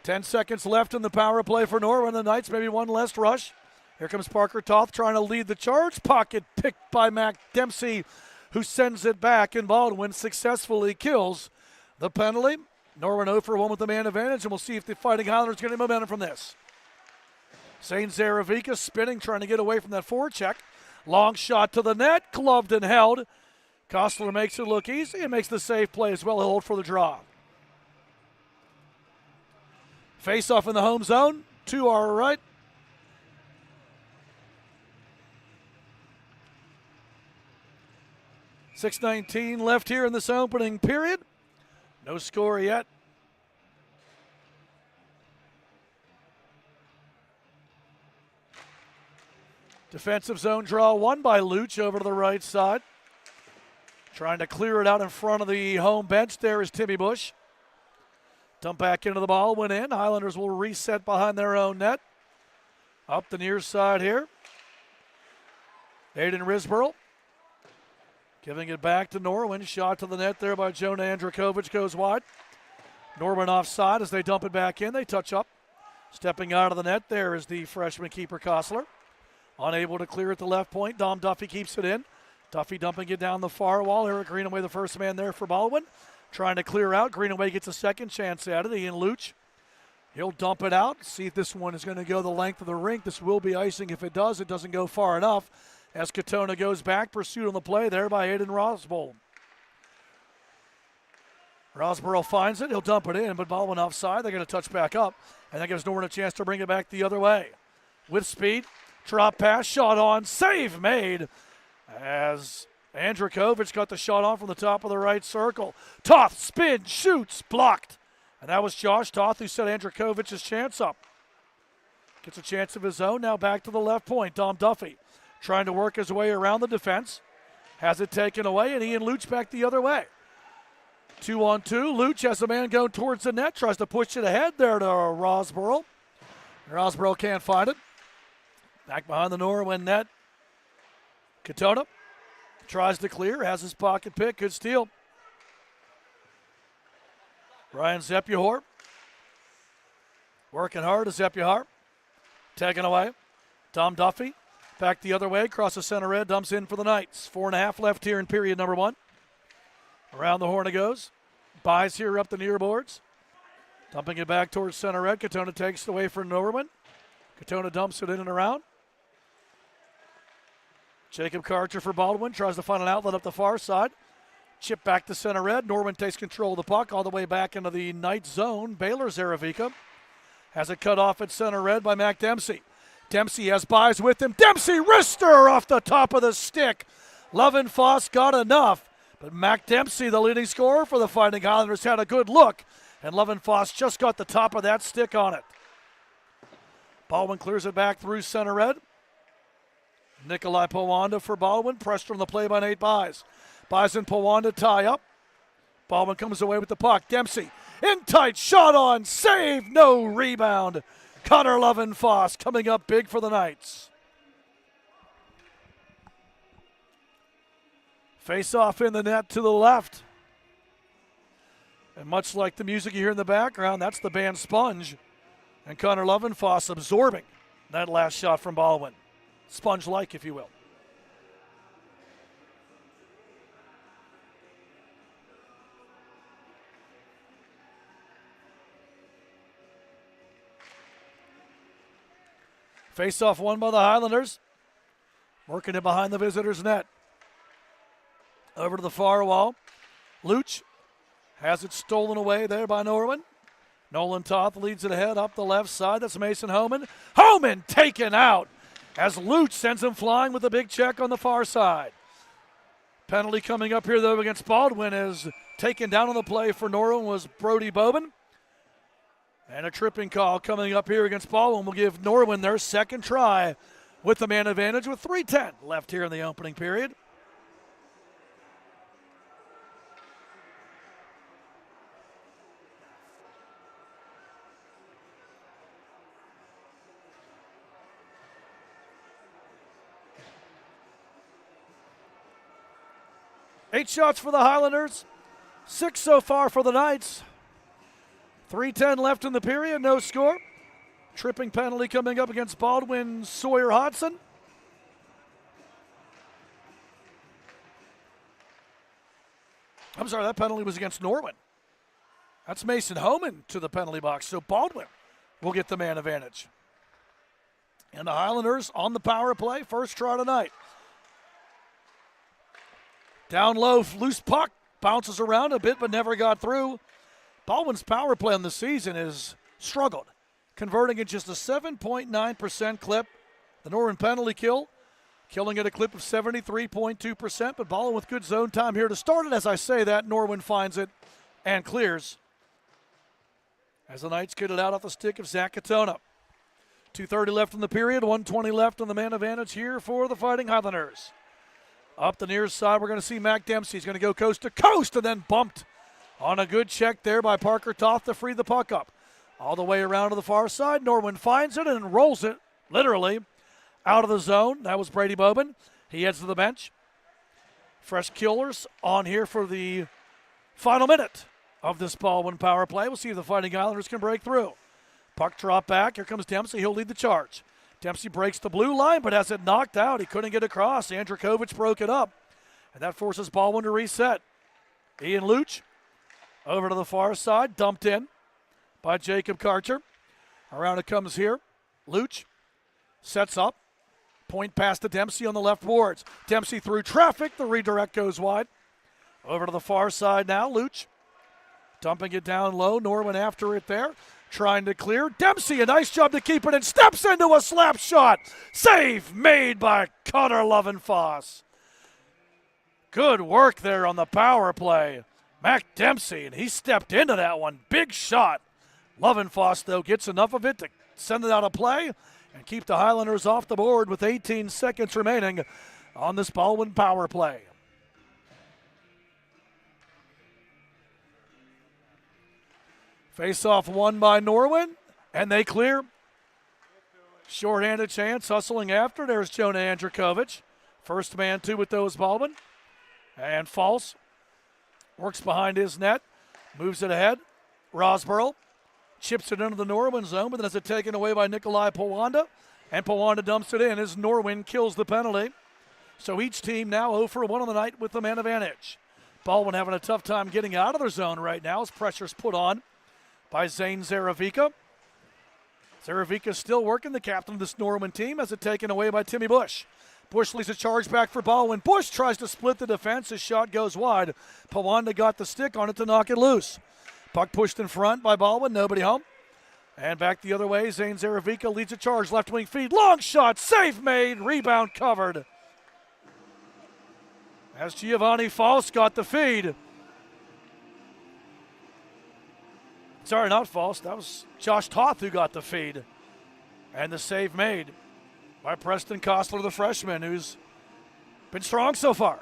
10 seconds left in the power play for Norwin. The Knights maybe one less rush. Here comes Parker Toth trying to lead the charge. Pocket picked by Mac Dempsey, who sends it back, and Baldwin successfully kills the penalty. Norwin 0 for 1 with the man advantage, and we'll see if the Fighting Highlanders get any momentum from this. Zane Zaravica spinning, trying to get away from that forecheck. Long shot to the net, gloved and held. Kostler makes it look easy and makes the save play as well. He'll hold for the draw. Face off in the home zone, to our right. .619 left here in this opening period. No score yet. Defensive zone draw won by Luch over to the right side. Trying to clear it out in front of the home bench. There is Timmy Bush. Dump back into the ball, went in. Highlanders will reset behind their own net. Up the near side here. Aiden Risborough. Giving it back to Norwin. Shot to the net there by Jonah Andrakovic goes wide. Norwin offside as they dump it back in. They touch up. Stepping out of the net there is the freshman keeper Kostler. Unable to clear at the left point. Dom Duffy keeps it in. Duffy dumping it down the far wall. Eric Greenaway, the first man there for Baldwin. Trying to clear out. Greenaway gets a second chance at it. Ian Luch. He'll dump it out. See if this one is going to go the length of the rink. This will be icing. If it does, it doesn't go far enough. As Katona goes back, pursued on the play there by Aiden Rosbold. Rosborough finds it. He'll dump it in, but Baldwin offside. They're going to touch back up, and that gives Norwin a chance to bring it back the other way. With speed, drop pass, shot on, save made as Andrakovic got the shot on from the top of the right circle. Toth, spin, shoots, blocked. And that was Josh Toth who set Andrakovic's chance up. Gets a chance of his own. Now back to the left point. Dom Duffy trying to work his way around the defense. Has it taken away, and Ian Luch back the other way. 2-on-2. Luch has a man going towards the net. Tries to push it ahead there to Rosborough. Rosborough can't find it. Back behind the Norwin net. Katona tries to clear. Has his pocket pick. Good steal. Ryan Zepyahor working hard as Zepyahar. Taken away. Dom Duffy back the other way. Across the center red. Dumps in for the Knights. 4.5 left here in period number 1. Around the horn it goes. Buys here up the near boards. Dumping it back towards center red. Katona takes it away for Norwin. Katona dumps it in and around. Jacob Karcher for Baldwin. Tries to find an outlet up the far side. Chip back to center red. Norwin takes control of the puck all the way back into the Knight zone. Baylor Zaravica has it cut off at center red by Mac Dempsey. Dempsey has buys with him. Dempsey wrister off the top of the stick. Lovin Foss got enough, but Mac Dempsey, the leading scorer for the Fighting Highlanders, had a good look, and Lovin Foss just got the top of that stick on it. Baldwin clears it back through center red. Nikolai Powanda for Baldwin. Pressure on the play by Nate Buys. Buys and Powanda tie up. Baldwin comes away with the puck. Dempsey in tight, shot on, save, no rebound. Connor Lovin Foss coming up big for the Knights. Face off in the net to the left. And much like the music you hear in the background, that's the band Sponge. And Connor Lovin Foss absorbing that last shot from Baldwin. Sponge-like, if you will. Face-off won by the Highlanders. Working it behind the visitors' net. Over to the far wall. Luch has it stolen away there by Norwin. Nolan Toth leads it ahead up the left side. That's Mason Homan. Homan taken out as Luch sends him flying with a big check on the far side. Penalty coming up here, though, against Baldwin is taken down on the play for Norwin was Brody Bobin. And a tripping call coming up here against Baldwin will give Norwin their second try with the man advantage with 3:10 left here in the opening period. Eight shots for the Highlanders, 6 so far for the Knights. 3:10 left in the period, no score. Tripping penalty coming up against Baldwin Sawyer Hodson. I'm sorry, that penalty was against Norwin. That's Mason Homan to the penalty box, so Baldwin will get the man advantage. And the Highlanders on the power play, first try tonight. Down low, loose puck, bounces around a bit but never got through. Baldwin's power play on the season has struggled, converting at just a 7.9% clip. The Norwin penalty kill, killing at a clip of 73.2%, but Baldwin with good zone time here to start it. As I say that, Norwin finds it and clears. As the Knights get it out off the stick of Zach Katona. 2:30 left in the period, 1:20 left on the man advantage here for the Fighting Highlanders. Up the near side, we're going to see Mac Dempsey. He's going to go coast to coast and then bumped on a good check there by Parker Toth to free the puck up. All the way around to the far side, Norwin finds it and rolls it, literally, out of the zone. That was Brady Bobin. He heads to the bench. Fresh killers on here for the final minute of this Baldwin power play. We'll see if the Fighting Islanders can break through. Puck drop back. Here comes Dempsey. He'll lead the charge. Dempsey breaks the blue line, but has it knocked out. He couldn't get across. Andrikovic broke it up, and that forces Baldwin to reset. Ian Luch over to the far side, dumped in by Jacob Karcher. Around it comes here. Luch sets up. Point pass to Dempsey on the left boards. Dempsey through traffic. The redirect goes wide. Over to the far side now. Luch dumping it down low. Norwin after it there. Trying to clear. Dempsey, a nice job to keep it and steps into a slap shot. Save made by Connor Lovin Foss. Good work there on the power play. Mac Dempsey, and he stepped into that one. Big shot. Lovin Foss, though, gets enough of it to send it out of play and keep the Highlanders off the board with 18 seconds remaining on this Baldwin power play. Face-off won by Norwin, and they clear. Short-handed chance, hustling after. There's Jonah Andrikovic. First man two with those Baldwin. And false. Works behind his net. Moves it ahead. Rosborough chips it into the Norwin zone, but then has it taken away by Nikolai Powanda. And Powanda dumps it in as Norwin kills the penalty. So each team now 0 for 1 on the night with the man advantage. Baldwin having a tough time getting out of their zone right now as pressure's put on by Zane Zaravica. Zaravica still working, the captain of this Norwin team, has it taken away by Timmy Bush. Bush leads a charge back for Baldwin. Bush tries to split the defense. His shot goes wide. Pawanda got the stick on it to knock it loose. Puck pushed in front by Baldwin. Nobody home. And back the other way, Zane Zaravica leads a charge. Left wing feed. Long shot. Save made. Rebound covered. As Giovanni False got the feed. Sorry, not False. That was Josh Toth who got the feed. And the save made by Preston Kostler, the freshman, who's been strong so far.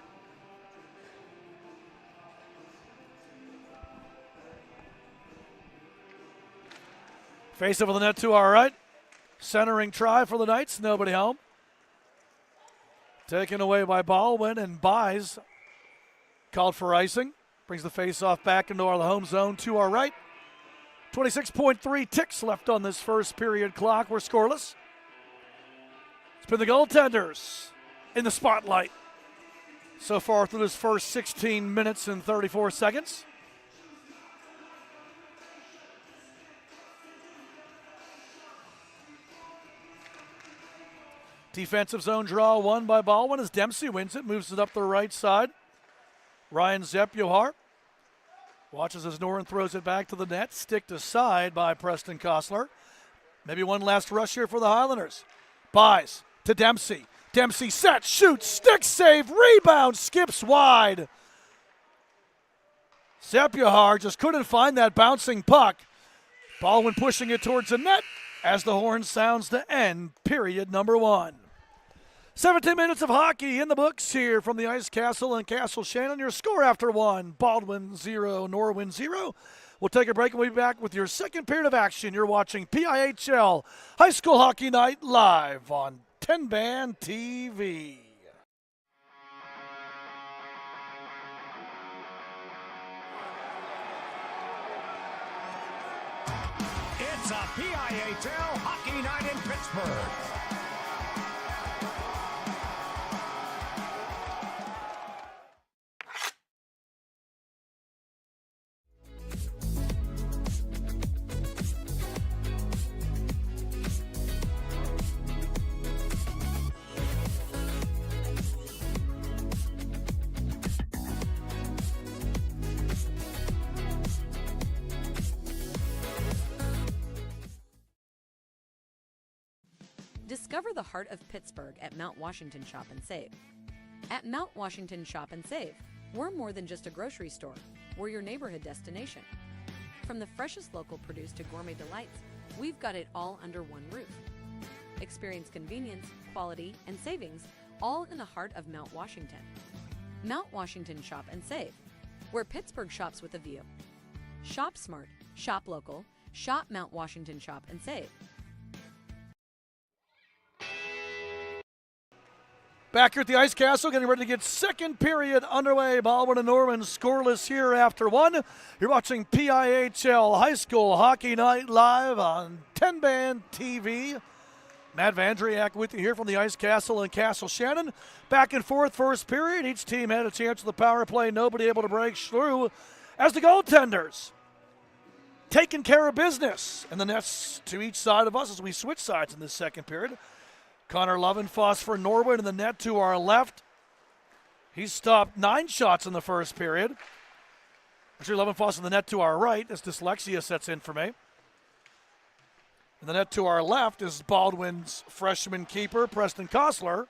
Face over the net to our right. Centering try for the Knights. Nobody home. Taken away by Baldwin, and Buys called for icing. Brings the face-off back into our home zone to our right. 26.3 ticks left on this first period clock. We're scoreless. It's been the goaltenders in the spotlight so far through this first 16 minutes and 34 seconds. Defensive zone draw won by Baldwin as Dempsey wins it, moves it up the right side. Ryan Zepyohar watches as Norwin throws it back to the net, sticked aside by Preston Kostler. Maybe one last rush here for the Highlanders. Buys to Dempsey. Dempsey set, shoots, stick save, rebound, skips wide. Zepyohar just couldn't find that bouncing puck. Baldwin pushing it towards the net as the horn sounds to end period number 1. 17 minutes of hockey in the books here from the Ice Castle and Castle Shannon. Your score after 1, Baldwin 0, Norwin 0. We'll take a break and we'll be back with your second period of action. You're watching PIHL High School Hockey Night live on TenbandTV. It's a PIHL Hockey Night in Pittsburgh. Discover the heart of Pittsburgh at Mount Washington Shop and Save. At Mount Washington Shop and Save, we're more than just a grocery store. We're your neighborhood destination. From the freshest local produce to gourmet delights, we've got it all under one roof. Experience convenience, quality, and savings all in the heart of Mount Washington. Mount Washington Shop and Save, where Pittsburgh shops with a view. Shop smart, shop local, shop Mount Washington Shop and Save. Back here at the Ice Castle, getting ready to get second period underway. Baldwin and Norwin scoreless here after 1. You're watching PIHL High School Hockey Night live on TenbandTV. Matt Vandriak with you here from the Ice Castle and Castle Shannon. Back and forth first period. Each team had a chance at the power play. Nobody able to break through as the goaltenders taking care of business. And the nets to each side of us as we switch sides in this second period. Connor Lovenfoss for Norwin in the net to our left. He's stopped 9 shots in the first period. Actually, Lovenfoss in the net to our right as dyslexia sets in for me. In the net to our left is Baldwin's freshman keeper, Preston Kostler,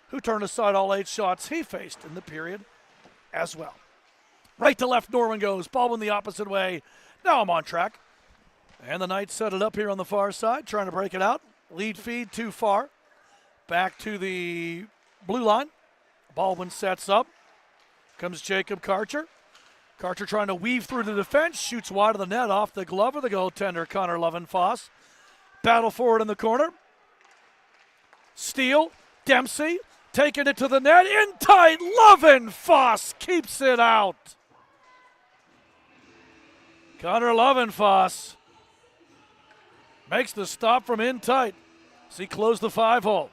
who turned aside all 8 shots he faced in the period as well. Right to left, Norwin goes. Baldwin the opposite way. Now I'm on track. And the Knights set it up here on the far side, trying to break it out. Lead feed too far. Back to the blue line. Baldwin sets up. Comes Jacob Karcher. Karcher trying to weave through the defense. Shoots wide of the net off the glove of the goaltender, Connor Lovenfoss. Battle forward in the corner. Steele. Dempsey. Taking it to the net. In tight. Lovenfoss keeps it out. Connor Lovenfoss makes the stop from in tight. So he closed the 5-hole.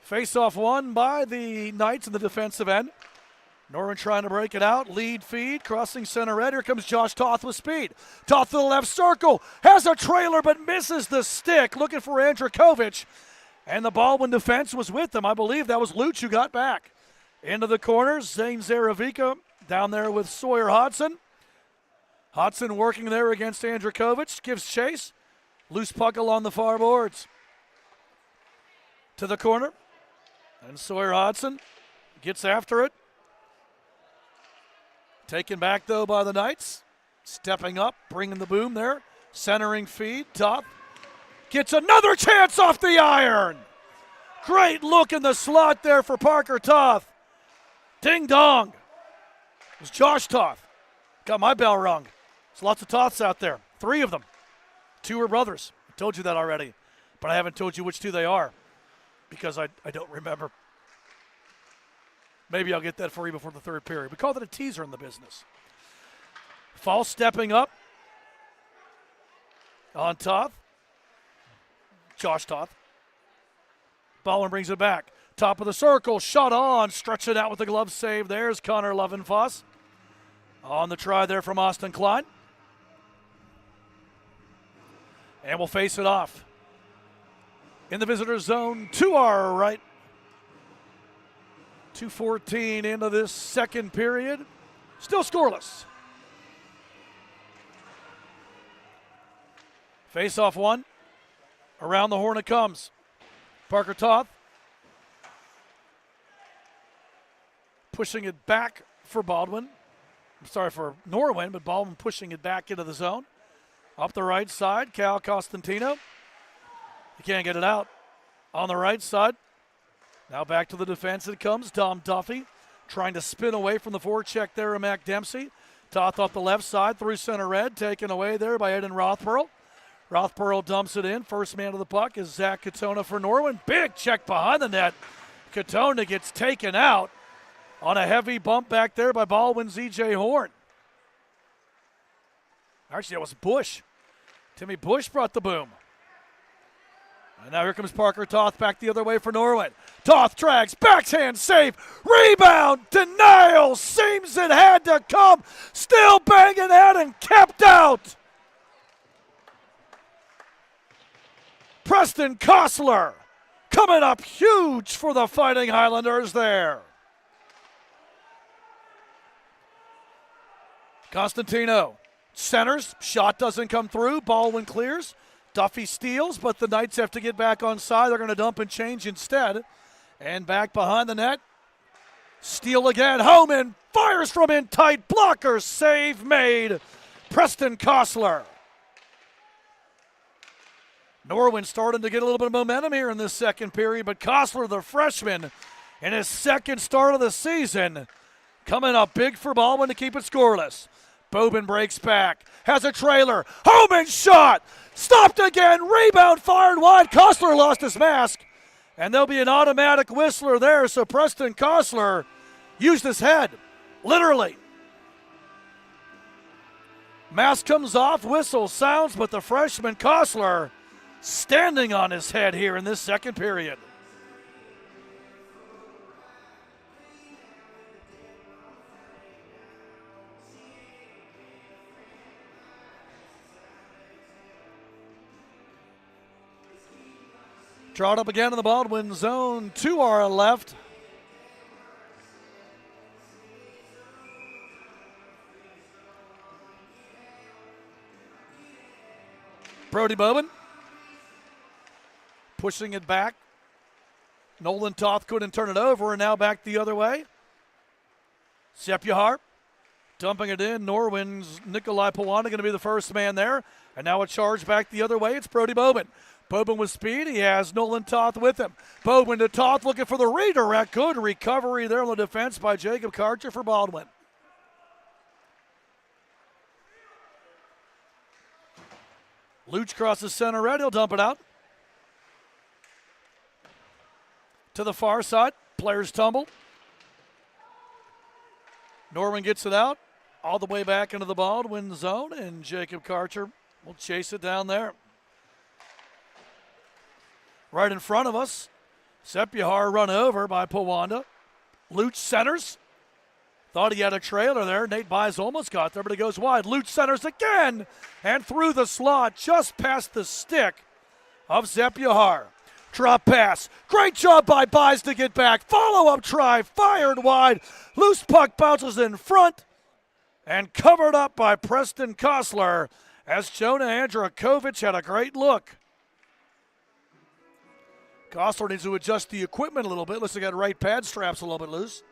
Face-off won by the Knights in the defensive end. Norwin trying to break it out. Lead feed, crossing center red. Here comes Josh Toth with speed. Toth to the left circle. Has a trailer but misses the stick. Looking for Andrikovic. And the Baldwin defense was with them. I believe that was Luch who got back. Into the corners. Zane Zaravica down there with Sawyer Hodson. Hodson working there against Andrikovic. Gives chase. Loose puck along the far boards. To the corner. And Sawyer Hodson gets after it. Taken back, though, by the Knights. Stepping up, bringing the boom there. Centering feed. Toth gets another chance off the iron. Great look in the slot there for Parker Toth. Ding dong. It was Josh Toth. Got my bell rung. There's lots of Toths out there. 3 of them. 2 are brothers. I told you that already. But I haven't told you which 2 they are because I don't remember. Maybe I'll get that for you before the third period. We call that a teaser in the business. False stepping up on Toth. Josh Toth. Baldwin brings it back. Top of the circle, shot on, stretch it out with the glove save. There's Connor Lovenfoss on the try there from Austin Klein. And we'll face it off in the visitor zone to our right. 2:14 into this second period. Still scoreless. Face-off 1. Around the horn it comes. Parker Toth pushing it back for Baldwin. I'm sorry, for Norwin, but Baldwin pushing it back into the zone. Up the right side, Cal Costantino. He can't get it out. On the right side. Now back to the defense it comes. Dom Duffy trying to spin away from the forecheck there of Mac Dempsey. Toth off the left side through center red. Taken away there by Eden Rothpearl. Rothpearl dumps it in. First man to the puck is Zach Katona for Norwin. Big check behind the net. Katona gets taken out on a heavy bump back there by Baldwin's E.J. Horn. Actually, that was Bush. Timmy Bush brought the boom. And now here comes Parker Toth back the other way for Norwin. Toth drags, backhand save, rebound, denial, seems it had to come, still banging out and kept out. Preston Kostler coming up huge for the Fighting Highlanders there. Constantino centers, shot doesn't come through, Baldwin clears. Duffy steals, but the Knights have to get back on side. They're going to dump and change instead. And back behind the net. Steal again. Homan fires from in tight. Blocker save made. Preston Kostler. Norwin starting to get a little bit of momentum here in this second period, but Kostler, the freshman, in his second start of the season, coming up big for Baldwin to keep it scoreless. Bobin breaks back, has a trailer. Homan shot, stopped again, rebound fired wide. Kostler lost his mask, and there'll be an automatic whistler there, so Preston Kostler used his head, literally. Mask comes off, whistle sounds, but the freshman Kostler standing on his head here in this second period. Drawn up again in the Baldwin zone to our left. Brody Bobin pushing it back. Nolan Toth couldn't turn it over, and now back the other way. Sepulveda dumping it in. Norwin's Nikolai Pawanda going to be the first man there. And now a charge back the other way. It's Brody Bobin. Bobin with speed. He has Nolan Toth with him. Bobin to Toth looking for the redirect. Good recovery there on the defense by Jacob Karcher for Baldwin. Luch crosses center red. He'll dump it out. To the far side. Players tumble. Norwin gets it out. All the way back into the Baldwin zone. And Jacob Karcher will chase it down there. Right in front of us, Sepulveda run over by Pawanda. Luch centers. Thought he had a trailer there. Nate Byes almost got there, but he goes wide. Luch centers again and through the slot, just past the stick of Zepyahar. Drop pass. Great job by Byes to get back. Follow-up try. Fired wide. Loose puck bounces in front and covered up by Preston Kostler as Jonah Andrakovich had a great look. Kostler needs to adjust the equipment a little bit. Looks like he got right pad straps a little bit loose.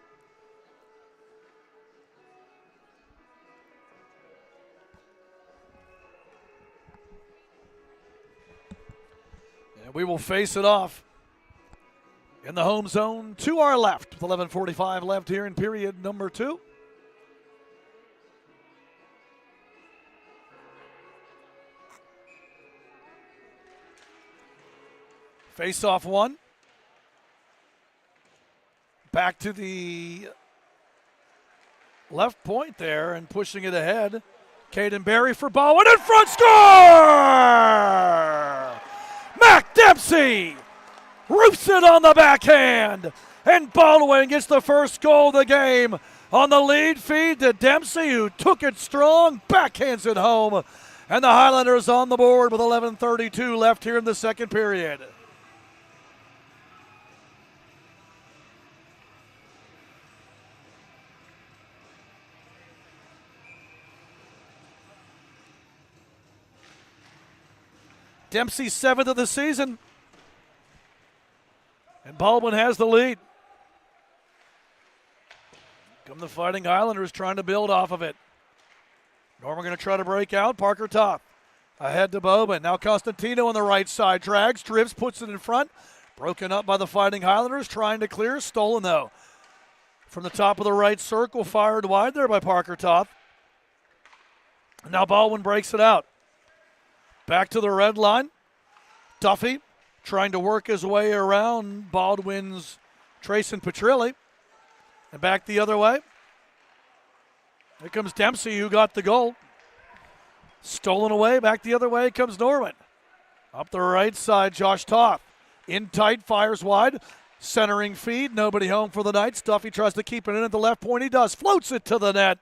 And we will face it off in the home zone to our left with 11:45 left here in period number 2. Face-off one. Back to the left point there and pushing it ahead. Caden Berry for Baldwin in front. Score! Mac Dempsey roofs it on the backhand. And Baldwin gets the first goal of the game on the lead feed to Dempsey, who took it strong, backhands it home. And the Highlanders on the board with 11:32 left here in the second period. Dempsey's 7th of the season. And Baldwin has the lead. Come the Fighting Highlanders trying to build off of it. Norwin going to try to break out. Parker Toth ahead to Bowman. Now Constantino on the right side. Drags, drifts, puts it in front. Broken up by the Fighting Highlanders. Trying to clear. Stolen though. From the top of the right circle. Fired wide there by Parker Toth. Now Baldwin breaks it out. Back to the red line. Duffy trying to work his way around Baldwin's Trayson Petrilli. And back the other way. Here comes Dempsey, who got the goal. Stolen away. Back the other way comes Norwin. Up the right side, Josh Toth. In tight, fires wide. Centering feed. Nobody home for the Knights. Duffy tries to keep it in at the left point. He does. Floats it to the net.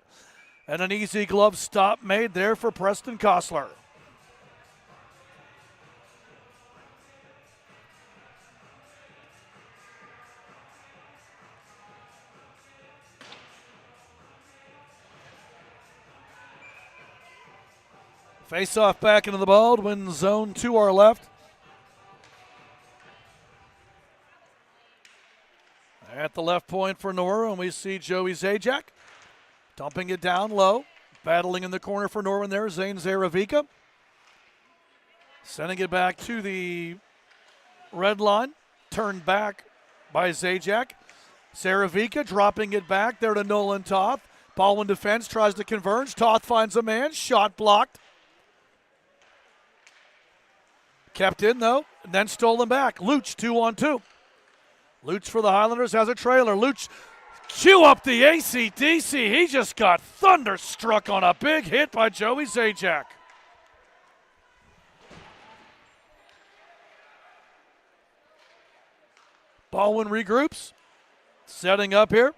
And an easy glove stop made there for Preston Kostler. Face-off back into the Baldwin zone to our left. At the left point for Norwin, we see Joey Zajac dumping it down low. Battling in the corner for Norwin there, Zane Zaravica. Sending it back to the red line. Turned back by Zajac. Zaravica dropping it back there to Nolan Toth. Baldwin defense tries to converge. Toth finds a man. Shot blocked. Kept in, though, and then stolen back. Luch, 2-on-2. Luch for the Highlanders has a trailer. Luch, cue up the AC/DC. He just got thunderstruck on a big hit by Joey Zajac. Baldwin regroups. Setting up here.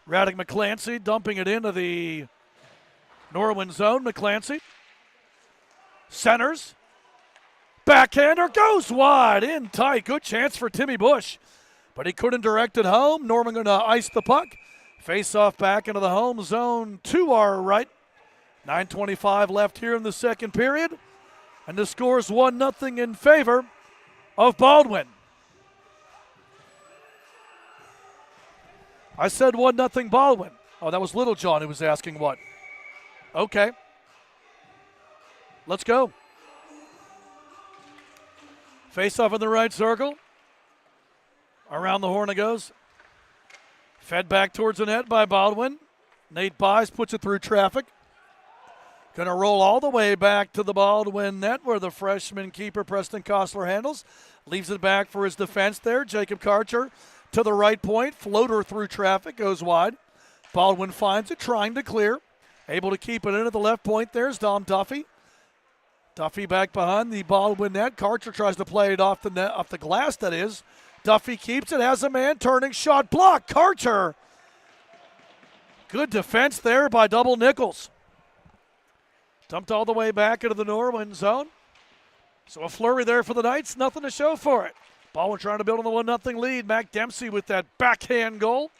Radek McClancy dumping it into the Norwin zone. McClancy centers. Backhander goes wide. In tight. Good chance for Timmy Bush. But he couldn't direct it home. Norman going to ice the puck. Face off back into the home zone to our right. 9:25 left here in the second period. And the score is 1-0 in favor of Baldwin. I said 1-0 Baldwin. Oh, that was Little John who was asking what. Okay. Let's go. Face off in the right circle. Around the horn it goes. Fed back towards the net by Baldwin. Nate Byes puts it through traffic. Going to roll all the way back to the Baldwin net where the freshman keeper Preston Kostler handles. Leaves it back for his defense there. Jacob Karcher to the right point. Floater through traffic. Goes wide. Baldwin finds it. Trying to clear. Able to keep it in at the left point. There's Dom Duffy. Duffy back behind the Baldwin net. Karcher tries to play it off the net, off the glass, that is, Duffy keeps it, has a man turning, shot blocked. Carter. Good defense there by Double Nichols. Dumped all the way back into the Norwin zone. So a flurry there for the Knights, nothing to show for it. Baldwin trying to build on the 1-0 lead. Mac Dempsey with that backhand goal.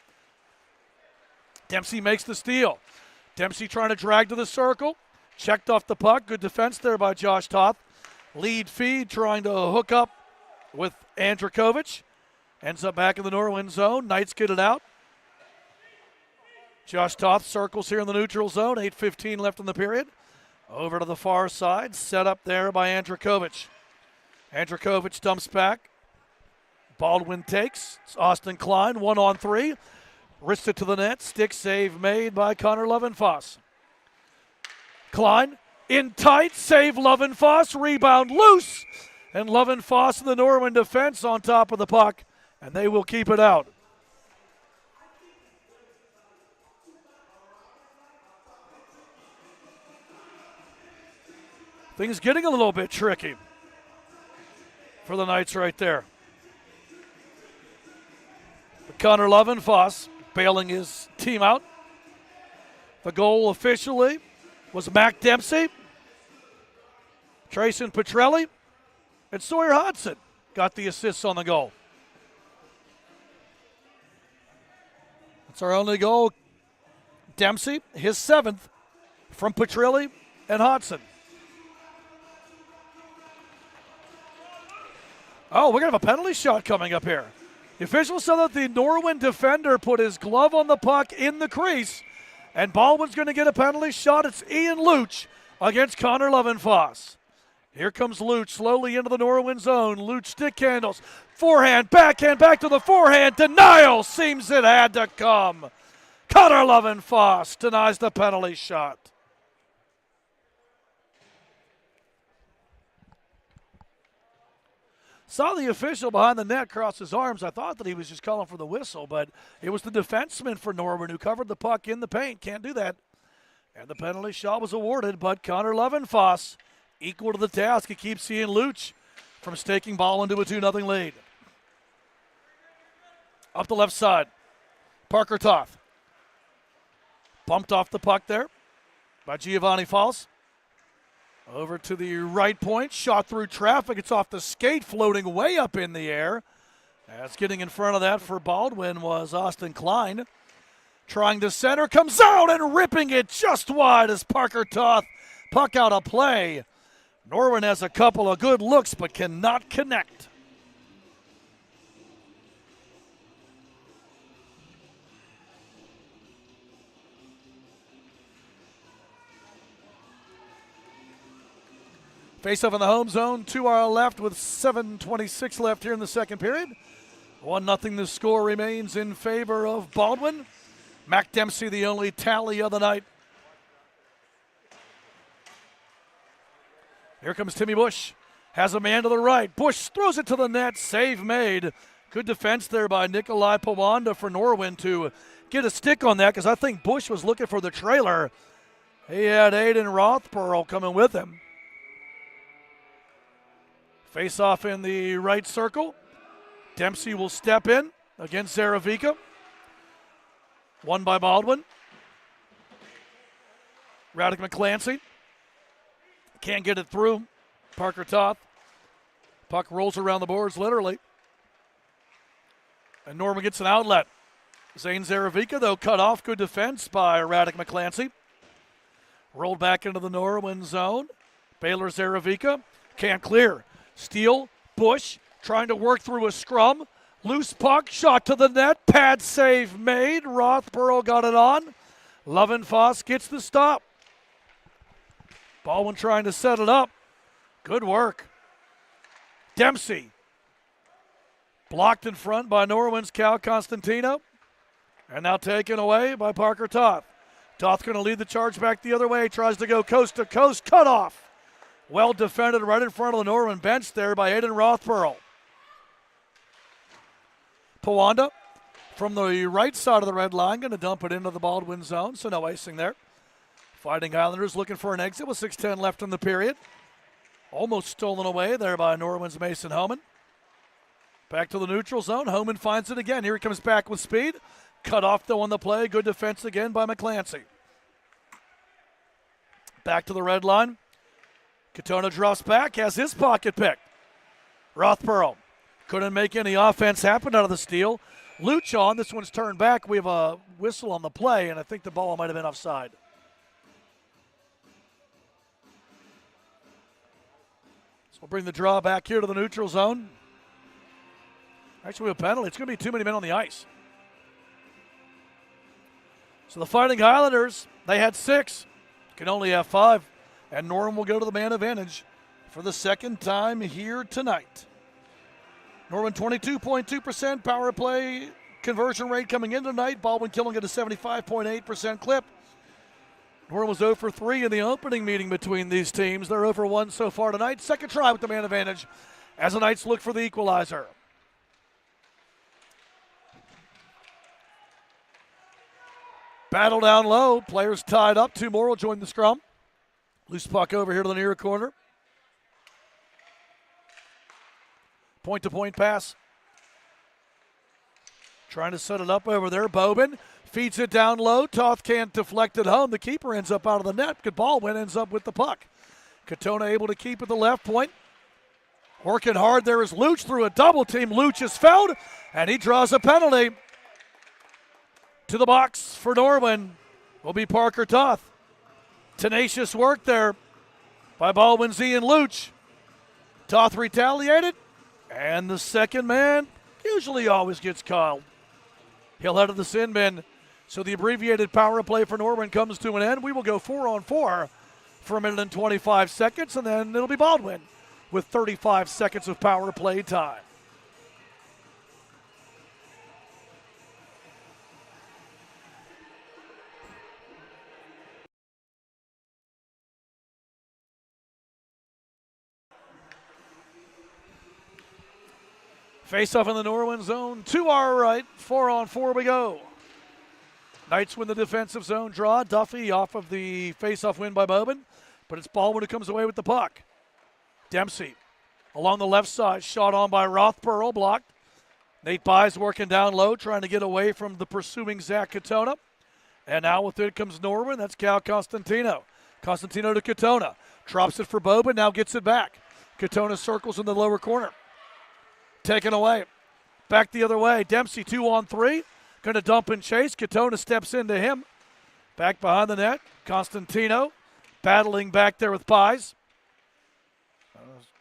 Dempsey makes the steal. Dempsey trying to drag to the circle. Checked off the puck. Good defense there by Josh Toth. Lead feed trying to hook up with Andrikovic. Ends up back in the Norwin zone. Knights get it out. Josh Toth circles here in the neutral zone. 8:15 left in the period. Over to the far side. Set up there by Andrikovic. Andrikovic dumps back. Baldwin takes. It's Austin Klein, 1-on-3. Wrists it to the net. Stick save made by Connor Lovenfoss. Klein in tight. Save Lovenfoss. Rebound loose. And Lovenfoss in the Norwin defense on top of the puck. And they will keep it out. Things getting a little bit tricky for the Knights right there. But Connor Lovenfoss bailing his team out. The goal officially was Mac Dempsey, Trayson Petrelli, and Sawyer Hodson got the assists on the goal. That's our only goal. Dempsey, his 7th from Petrelli and Hodson. Oh, we're going to have a penalty shot coming up here. The official said that the Norwin defender put his glove on the puck in the crease, and Baldwin's going to get a penalty shot. It's Ian Luch against Connor Lovenfoss. Here comes Luch slowly into the Norwin zone. Luch stick handles. Forehand, backhand, back to the forehand. Denial seems it had to come. Connor Lovenfoss denies the penalty shot. Saw the official behind the net cross his arms. I thought that he was just calling for the whistle, but it was the defenseman for Norwin who covered the puck in the paint. Can't do that. And the penalty shot was awarded, but Connor Lovenfoss equal to the task. He keeps Ian Luch from staking ball into a 2-0 lead. Up the left side, Parker Toth. Bumped off the puck there by Giovanni Falls. Over to the right point, shot through traffic. It's off the skate, floating way up in the air. As getting in front of that for Baldwin was Austin Klein. Trying to center, comes out and ripping it just wide as Parker Toth. Puck out of play. Norwin has a couple of good looks but cannot connect. Face-off in the home zone, to our left with 7:26 left here in the second period. 1-0 the score remains in favor of Baldwin. Mac Dempsey the only tally of the night. Here comes Timmy Bush. Has a man to the right. Bush throws it to the net. Save made. Good defense there by Nikolai Powanda for Norwin to get a stick on that because I think Bush was looking for the trailer. He had Aiden Rothpearl coming with him. Face off in the right circle. Dempsey will step in against Zaravica. Won by Baldwin. Radek McClancy. Can't get it through. Parker Toth. Puck rolls around the boards literally. And Norman gets an outlet. Zane Zaravica, though, cut off. Good defense by Radek McClancy. Rolled back into the Norwin zone. Baylor Zaravica can't clear. Steele, Bush, trying to work through a scrum. Loose puck, shot to the net. Pad save made. Rothpearl got it on. Lovenfoss gets the stop. Baldwin trying to set it up. Good work. Dempsey. Blocked in front by Norwin's Cal Constantino. And now taken away by Parker Toth. Toth going to lead the charge back the other way. Tries to go coast to coast. Cut off. Well defended right in front of the Norwin bench there by Aiden Rothpearl. Powanda from the right side of the red line going to dump it into the Baldwin zone, so no icing there. Fighting Islanders looking for an exit with 6:10 left in the period. Almost stolen away there by Norwin's Mason Homan. Back to the neutral zone. Homan finds it again. Here he comes back with speed. Cut off, though, on the play. Good defense again by McClancy. Back to the red line. Katona drops back, has his pocket picked. Rothborough couldn't make any offense happen out of the steal. Luch on. This one's turned back. We have a whistle on the play, and I think the ball might have been offside. So we'll bring the draw back here to the neutral zone. Actually, we have a penalty. It's going to be too many men on the ice. So the Fighting Highlanders, they had 6. Can only have 5. And Norwin will go to the man advantage for the second time here tonight. Norwin 22.2% power play conversion rate coming in tonight. Baldwin killing at a 75.8% clip. Norwin was 0 for 3 in the opening meeting between these teams. They're 0 for 1 so far tonight. Second try with the man advantage as the Knights look for the equalizer. Battle down low. Players tied up. 2 more will join the scrum. Loose puck over here to the near corner. Point-to-point pass. Trying to set it up over there. Bobin feeds it down low. Toth can't deflect it home. The keeper ends up out of the net. Baldwin ends up with the puck. Katona able to keep at the left point. Working hard there is Luch through a double team. Luch is fouled, and he draws a penalty. To the box for Norwin will be Parker Toth. Tenacious work there by Baldwin, Z, and Luch. Toth retaliated, and the second man usually always gets called. He'll head to the sin bin. So the abbreviated power play for Norwin comes to an end. We will go 4-on-4 for 1 minute and 25 seconds, and then it'll be Baldwin with 35 seconds of power play time. Face-off in the Norwin zone. To our right. 4-on-4 we go. Knights win the defensive zone draw. Duffy off of the face-off win by Bobin. But it's Baldwin who comes away with the puck. Dempsey along the left side. Shot on by Rothborough. Blocked. Nate Byes working down low, trying to get away from the pursuing Zach Katona. And now with it comes Norwin. That's Cal Costantino. Costantino to Katona. Drops it for Bobin. Now gets it back. Katona circles in the lower corner. Taken away. Back the other way. Dempsey 2-on-3. Going to dump and chase. Katona steps into him. Back behind the net. Costantino battling back there with Byes.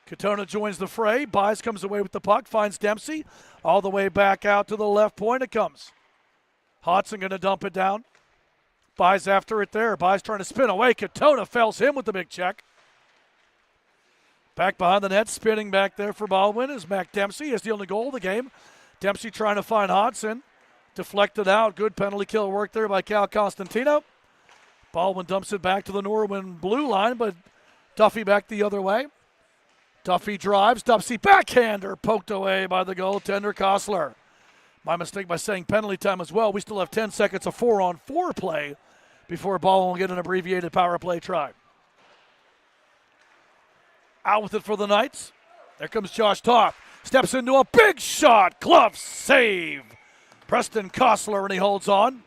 Katona joins the fray. Byes comes away with the puck. Finds Dempsey. All the way back out to the left point it comes. Hodson going to dump it down. Byes after it there. Byes trying to spin away. Katona fells him with the big check. Back behind the net, spinning back there for Baldwin is Mac Dempsey. He has the only goal of the game. Dempsey trying to find Hodson. Deflected out. Good penalty kill work there by Cal Costantino. Baldwin dumps it back to the Norwin blue line, but Duffy back the other way. Duffy drives. Duffy backhander poked away by the goaltender Kostler. My mistake by saying penalty time as well. We still have 10 seconds of 4-on-4 play before Baldwin will get an abbreviated power play try. Out with it for the Knights. There comes Josh Toth. Steps into a big shot. Glove save. Preston Kostler, and he holds on.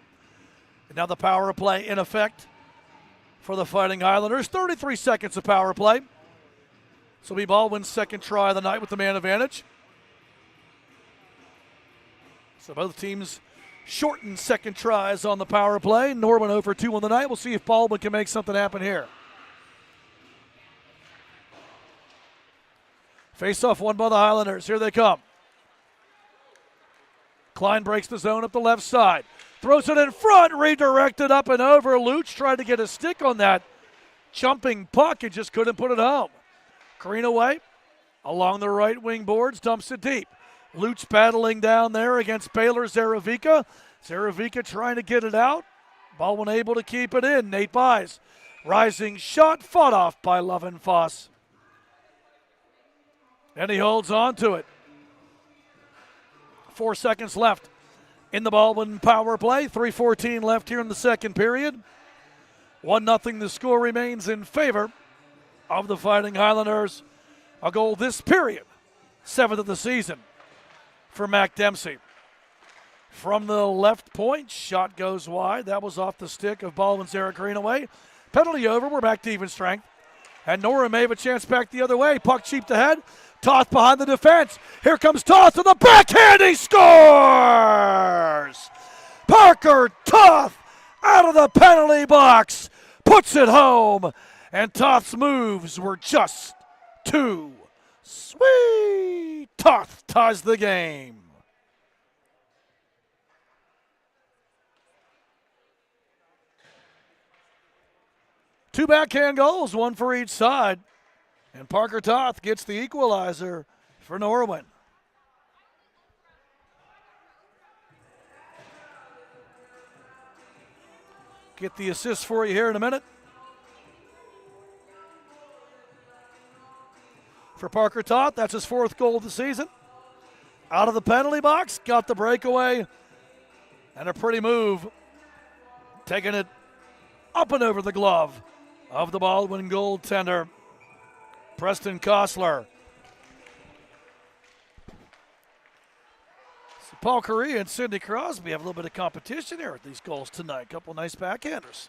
And now the power play in effect for the Fighting Highlanders. 33 seconds of power play. This will be Baldwin's second try of the night with the man advantage. So both teams shortened second tries on the power play. Norwin 0 for 2 on the night. We'll see if Baldwin can make something happen here. Face-off won by the Highlanders. Here they come. Klein breaks the zone up the left side. Throws it in front, redirected up and over. Luch tried to get a stick on that jumping puck and just couldn't put it home. Greenaway along the right wing boards, dumps it deep. Luch battling down there against Baylor Zaravica. Zaravica trying to get it out. Baldwin able to keep it in. Nate Byes. Rising shot, fought off by Lovenfoss. And he holds on to it. 4 seconds left in the Baldwin power play. 3:14 left here in the second period. 1-0 the score remains in favor of the Fighting Highlanders. A goal this period, 7th of the season for Mac Dempsey. From the left point, shot goes wide. That was off the stick of Baldwin's Eric Greenaway. Penalty over. We're back to even strength. And Norwin may have a chance back the other way. Puck cheaped ahead. Toth behind the defense. Here comes Toth to the backhand. He scores! Parker Toth out of the penalty box. Puts it home. And Toth's moves were just too sweet. Toth ties the game. Two backhand goals, one for each side. And Parker Toth gets the equalizer for Norwin. Get the assist for you here in a minute. For Parker Toth, that's his 4th goal of the season. Out of the penalty box, got the breakaway, and a pretty move. Taking it up and over the glove of the Baldwin goaltender, Preston Kostler. So Paul Correa and Sidney Crosby have a little bit of competition here at these goals tonight. Couple nice backhanders.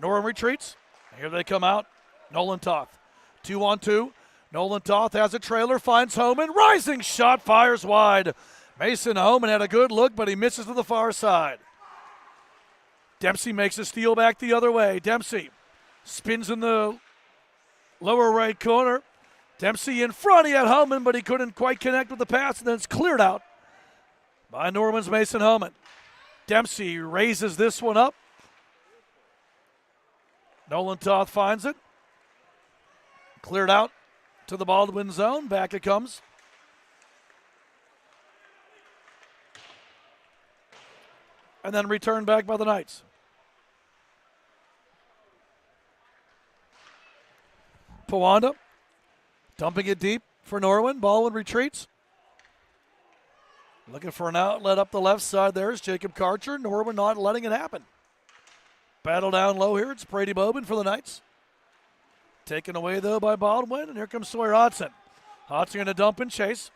Norwin retreats. Here they come out. Nolan Toth. 2-on-2. Nolan Toth has a trailer, finds Homan. Rising shot, fires wide. Mason Homan had a good look, but he misses to the far side. Dempsey makes a steal back the other way. Dempsey spins in the lower right corner. Dempsey in front. He had Homan, but he couldn't quite connect with the pass, and then it's cleared out by Norman's Mason Homan. Dempsey raises this one up. Nolan Toth finds it. Cleared out to the Baldwin zone. Back it comes. And then returned back by the Knights. Pawanda dumping it deep for Norwin. Baldwin retreats. Looking for an outlet up the left side. There's Jacob Karcher. Norwin not letting it happen. Battle down low here. It's Brady Bobin for the Knights. Taken away, though, by Baldwin. And here comes Sawyer Hodson. Hodson going to dump and chase.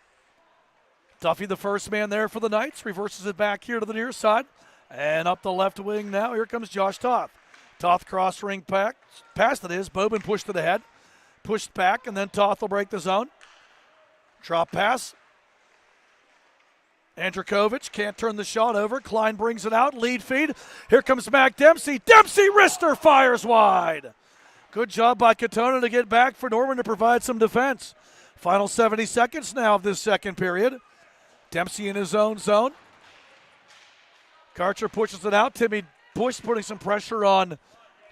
Duffy, the first man there for the Knights. Reverses it back here to the near side. And up the left wing now. Here comes Josh Toth. Toth cross ring pass that is. Bobin pushed it ahead. Pushed back, and then Toth will break the zone. Drop pass. Andrikovic can't turn the shot over. Klein brings it out. Lead feed. Here comes Mac Dempsey. Dempsey wrister fires wide. Good job by Katona to get back for Norwin to provide some defense. Final 70 seconds now of this second period. Dempsey in his own zone. Karcher pushes it out. Timmy Bush putting some pressure on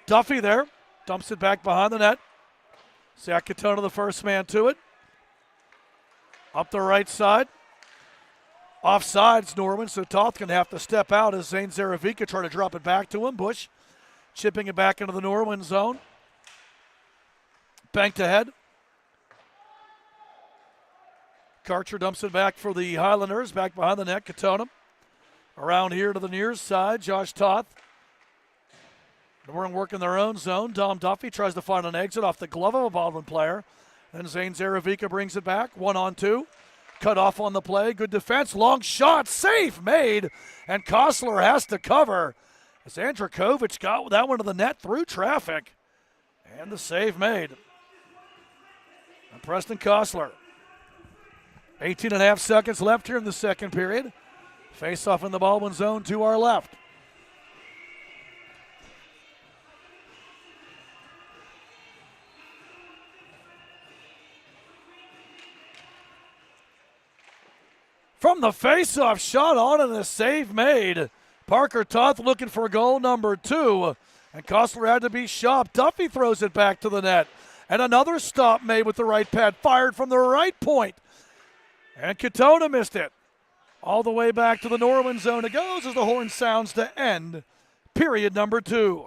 Duffy there. Dumps it back behind the net. Zach Katona, the first man to it. Up the right side. Offsides, Norwin, so Toth can have to step out as Zane Zaravica try to drop it back to him. Bush chipping it back into the Norwin zone. Banked ahead. Karcher dumps it back for the Highlanders. Back behind the net, Katona. Around here to the near side, Josh Toth. Norwin working their own zone. Dom Duffy tries to find an exit off the glove of a Baldwin player. Then Zane Zaravica brings it back. 1-on-2. Cut off on the play. Good defense. Long shot. Save made. And Kostler has to cover. As Andrikovic got that one to the net through traffic. And the save made. And Preston Kostler. 18.5 seconds left here in the second period. Face off in the Baldwin zone to our left. From the face-off, shot on and a save made. Parker Toth looking for goal number 2. And Kostler had to be shopped. Duffy throws it back to the net. And another stop made with the right pad. Fired from the right point. And Katona missed it. All the way back to the Norwin zone it goes as the horn sounds to end period number 2.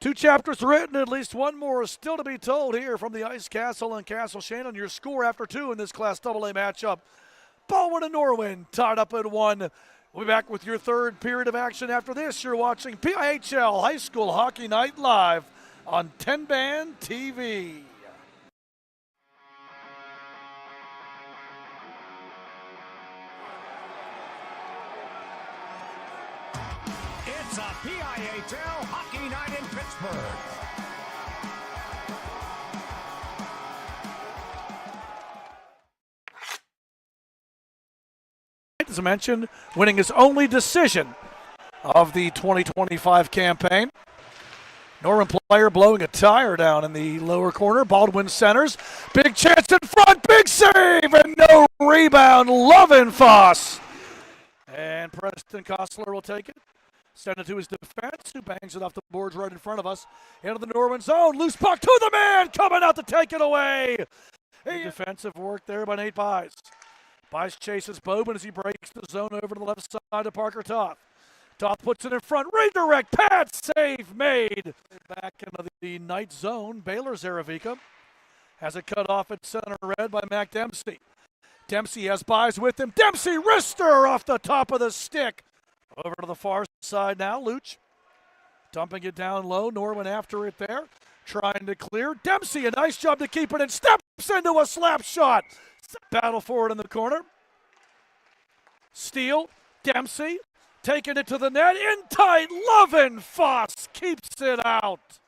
2 chapters written, at least one more is still to be told here from the Ice Castle and Castle Shannon. Your score after 2 in this Class AA matchup. Baldwin and Norwin tied up at 1. We'll be back with your third period of action after this. You're watching PIHL High School Hockey Night live on TenbandTV. Pittsburgh. As I mentioned, winning his only decision of the 2025 campaign. Norwin player blowing a tire down in the lower corner. Baldwin centers. Big chance in front. Big save and no rebound. Lovenfoss. And Preston Kostler will take it. Send it to his defense, who bangs it off the boards right in front of us. Into the Norwin zone. Loose puck to the man. Coming out to take it away. A defensive work there by Nate Buys. Buys chases Bobin as he breaks the zone over to the left side to Parker Toth. Toth puts it in front. Redirect. Pad save made. Back into the night zone. Baylor Zaravika has it cut off at center red by Mac Dempsey. Dempsey has Buys with him. Dempsey wrister off the top of the stick. Over to the far side now. Luch dumping it down low. Norwin after it there. Trying to clear. Dempsey, a nice job to keep it and steps into a slap shot. Battle for it in the corner. Steele. Dempsey taking it to the net. In tight. Lovenfoss keeps it out.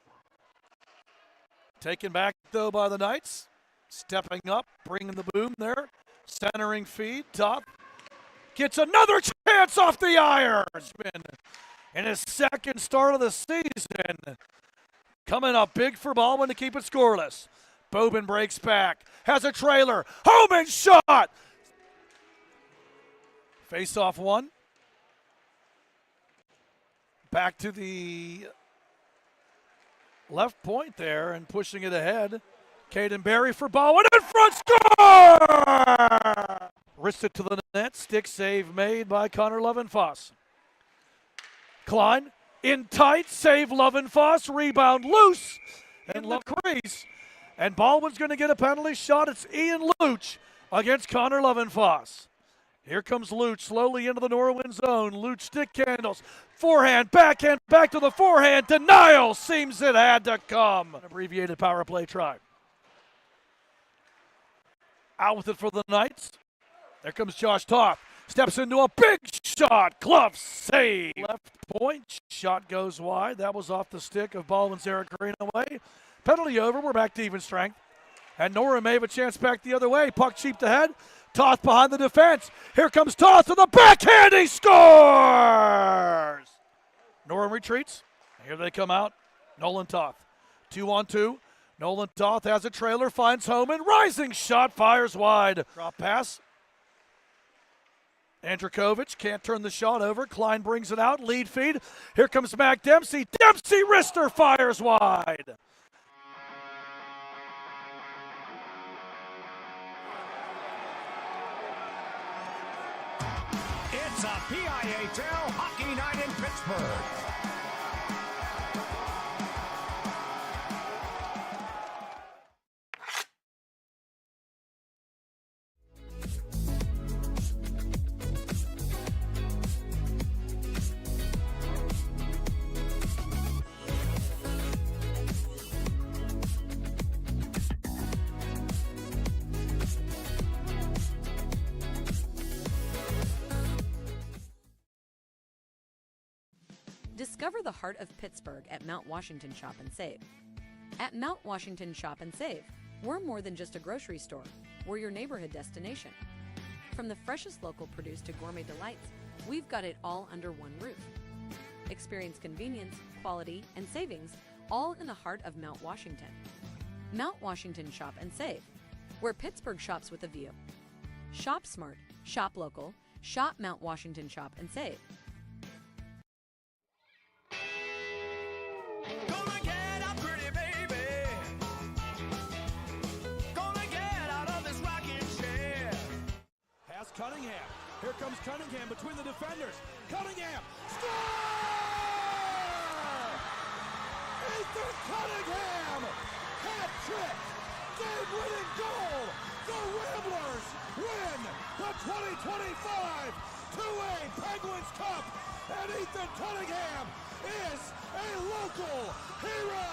Taken back though by the Knights. Stepping up. Bringing the boom there. Centering feed. Toth gets another chance off the iron. In his second start of the season. Coming up big for Baldwin to keep it scoreless. Bobin breaks back. Has a trailer. Home shot. Face off one. Back to the left point there and pushing it ahead. Caden Berry for Baldwin. In front. Score! Wrist it to the net. Stick save made by Connor Lovenfoss. Klein in tight. Save Lovenfoss. Rebound loose. And the crease. And Baldwin's going to get a penalty shot. It's Ian Luch against Connor Lovenfoss. Here comes Luch slowly into the Norwin zone. Luch stick handles. Forehand, backhand, back to the forehand. Denial seems it had to come. An abbreviated power play try. Out with it for the Knights. There comes Josh Toth. Steps into a big shot. Glove save. Left point. Shot goes wide. That was off the stick of Baldwin's Eric Greenaway. Penalty over. We're back to even strength. And Norwin may have a chance back the other way. Puck cheap to head. Toth behind the defense. Here comes Toth to the backhand. He scores! Norwin retreats. Here they come out. Nolan Toth. 2-on-2. Nolan Toth has a trailer. Finds Homan. Rising shot. Fires wide. Drop pass. Andrikovic can't turn the shot over. Klein brings it out. Lead feed. Here comes Mac Dempsey. Dempsey wrister fires wide. It's a PIHL Hockey Night in Pittsburgh. Discover the heart of Pittsburgh at Mount Washington Shop and Save. At Mount Washington Shop and Save, we're more than just a grocery store. We're your neighborhood destination. From the freshest local produce to gourmet delights, we've got it all under one roof. Experience convenience, quality, and savings, all in the heart of Mount Washington. Mount Washington Shop and Save, where Pittsburgh shops with a view. Shop smart, shop local, shop Mount Washington Shop and Save. Gonna get out, pretty baby. Gonna get out of this rocking chair. Pass Cunningham. Here comes Cunningham between the defenders. Cunningham. Score! Ethan Cunningham! Hat trick! Game-winning goal! The Ramblers win the 2025 2A Penguins Cup! And Ethan Cunningham is a local hero!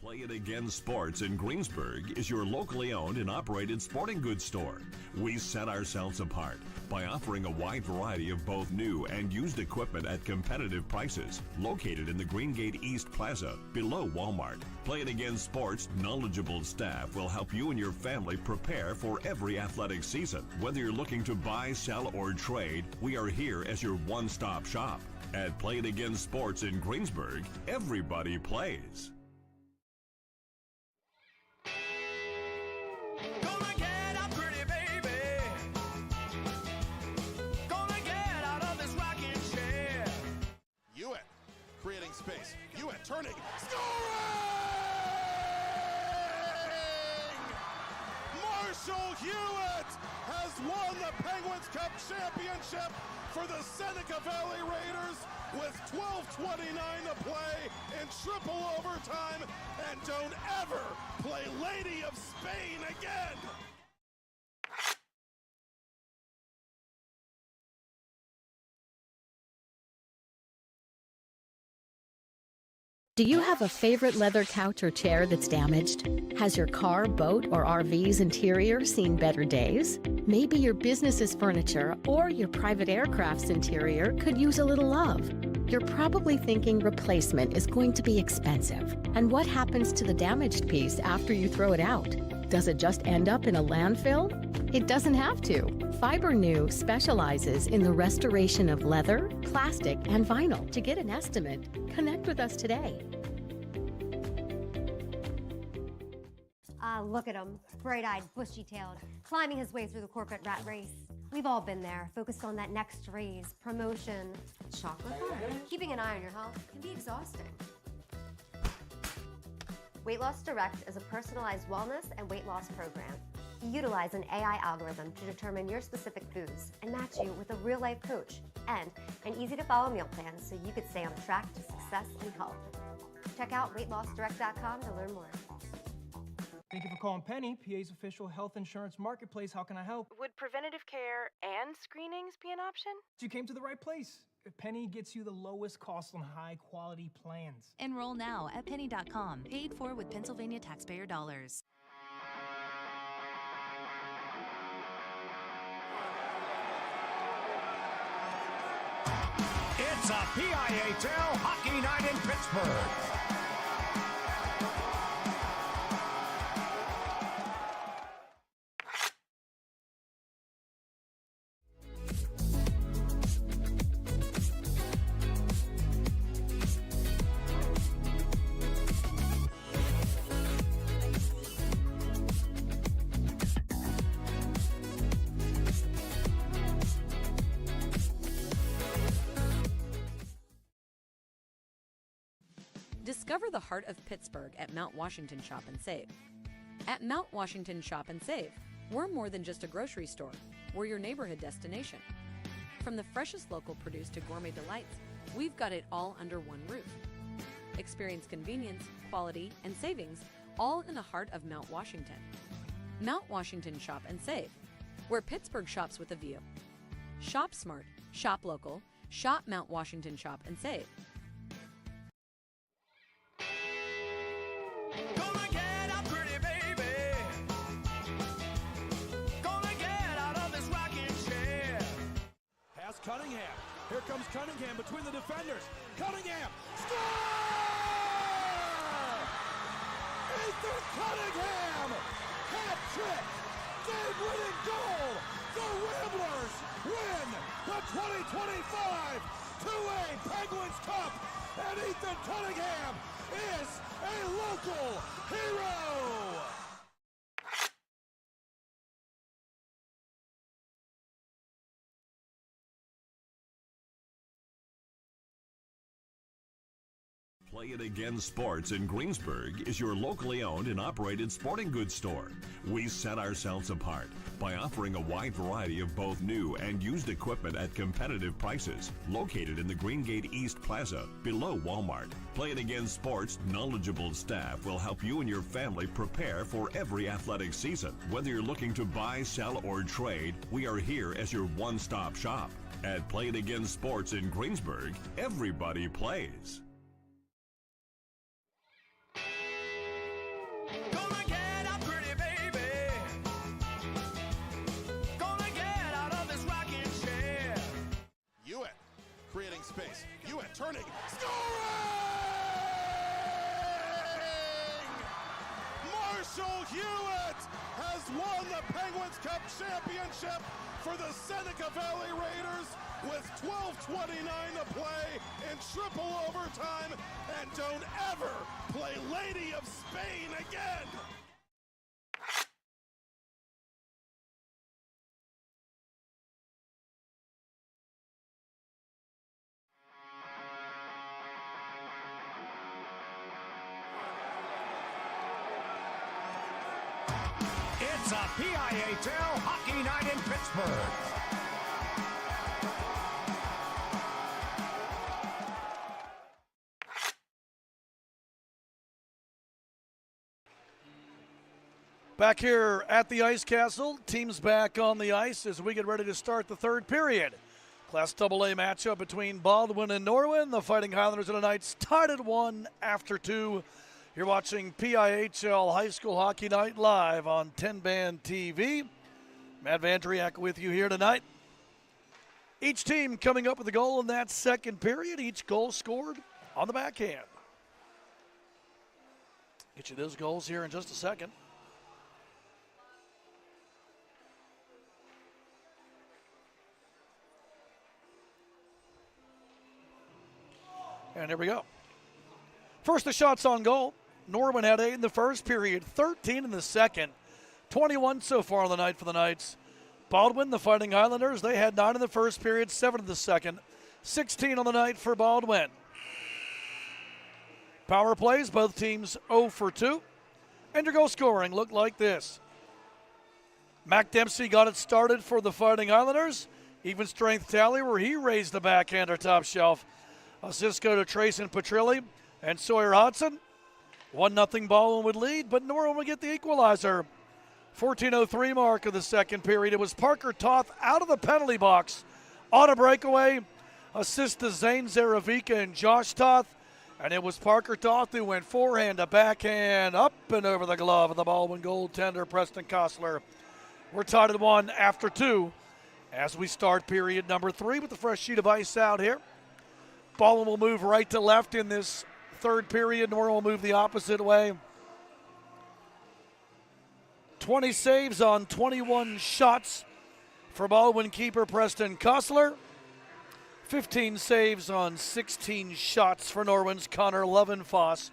Play It Again Sports in Greensburg is your locally owned and operated sporting goods store. We set ourselves apart by offering a wide variety of both new and used equipment at competitive prices, located in the Greengate East Plaza, below Walmart. Play It Again Sports' knowledgeable staff will help you and your family prepare for every athletic season. Whether you're looking to buy, sell, or trade, we are here as your one-stop shop. At Play It Again Sports in Greensburg, everybody plays. Gonna get up, pretty baby. Gonna get out of this rocking chair. Hewitt creating space. Hewitt turning. Scoring! Marshall Hewitt has won the Penguins Cup championship for the Seneca Valley Raiders with 12:29 to play in triple overtime, and don't ever play Lady of Spain again. Do you have a favorite leather couch or chair that's damaged? Has your car, boat, or RV's interior seen better days? Maybe your business's furniture or your private aircraft's interior could use a little love. You're probably thinking replacement is going to be expensive. And what happens to the damaged piece after you throw it out? Does it just end up in a landfill? It doesn't have to. FiberNew specializes in the restoration of leather, plastic, and vinyl. To get an estimate, connect with us today. Look at him, bright-eyed, bushy-tailed, climbing his way through the corporate rat race. We've all been there, focused on that next raise, promotion, chocolate bar. Keeping an eye on your health can be exhausting. Weight Loss Direct is a personalized wellness and weight loss program. We utilize an AI algorithm to determine your specific foods and match you with a real-life coach and an easy-to-follow meal plan so you could stay on track to success and health. Check out weightlossdirect.com to learn more. Thank you for calling Penny, PA's official health insurance marketplace. How can I help? Would preventative care and screenings be an option? You came to the right place. Penny gets you the lowest cost on high-quality plans. Enroll now at penny.com. Paid for with Pennsylvania taxpayer dollars. It's a PIHL Hockey Night in Pittsburgh. Discover the heart of Pittsburgh at Mount Washington Shop and Save. At Mount Washington Shop and Save, we're more than just a grocery store. We're your neighborhood destination. From the freshest local produce to gourmet delights, we've got it all under one roof. Experience convenience, quality, and savings all in the heart of Mount Washington. Mount Washington Shop and Save, where Pittsburgh shops with a view. Shop smart, shop local, shop Mount Washington Shop and Save. Gonna get up, pretty baby. Gonna get out of this rocking chair. Pass Cunningham. Here comes Cunningham between the defenders. Cunningham. Score! Ethan Cunningham! Hat trick! Game-winning goal! The Ramblers win the 2025 2A Penguins Cup! And Ethan Cunningham is a local hero! Play It Again Sports in Greensburg is your locally owned and operated sporting goods store. We set ourselves apart by offering a wide variety of both new and used equipment at competitive prices, located in the Greengate East Plaza, below Walmart. Play It Again Sports' knowledgeable staff will help you and your family prepare for every athletic season. Whether you're looking to buy, sell, or trade, we are here as your one-stop shop. At Play It Again Sports in Greensburg, everybody plays. space. Hewitt turning, scoring! Marshall Hewitt has won the Penguins Cup championship for the Seneca Valley Raiders with 12:29 to play in triple overtime, and don't ever play Lady of Spain again. It's a PIHL Hockey Night in Pittsburgh. Back here at the Ice Castle, teams back on the ice as we get ready to start the third period. Class AA matchup between Baldwin and Norwin. The Fighting Highlanders of the Knights tied at 1 after 2. You're watching PIHL High School Hockey Night live on TenbandTV. Matt Vandriak with you here tonight. Each team coming up with a goal in that second period. Each goal scored on the backhand. Get you those goals here in just a second. And here we go. First, the shots on goal. Norwin had 8 in the first period, 13 in the second, 21 so far on the night for the Knights. Baldwin, the Fighting Highlanders, they had 9 in the first period, 7 in the second, 16 on the night for Baldwin. Power plays, both teams 0 for 2. And your goal scoring looked like this. Mac Dempsey got it started for the Fighting Highlanders. Even strength tally where he raised the backhander top shelf. Assists go to Trayson Petrilli and Sawyer Hodson. 1-0 Baldwin would lead, but Norwin would get the equalizer. 14:03 mark of the second period. It was Parker Toth out of the penalty box on a breakaway. Assist to Zane Zaravica and Josh Toth. And it was Parker Toth who went forehand to backhand up and over the glove of the Baldwin goaltender, Preston Kostler. We're tied at 1 after 2 as we start period number 3 with the fresh sheet of ice out here. Baldwin will move right to left in this third period. Norwin will move the opposite way. 20 saves on 21 shots for Baldwin keeper Preston Kostler. 15 saves on 16 shots for Norwin's Connor Lovenfoss,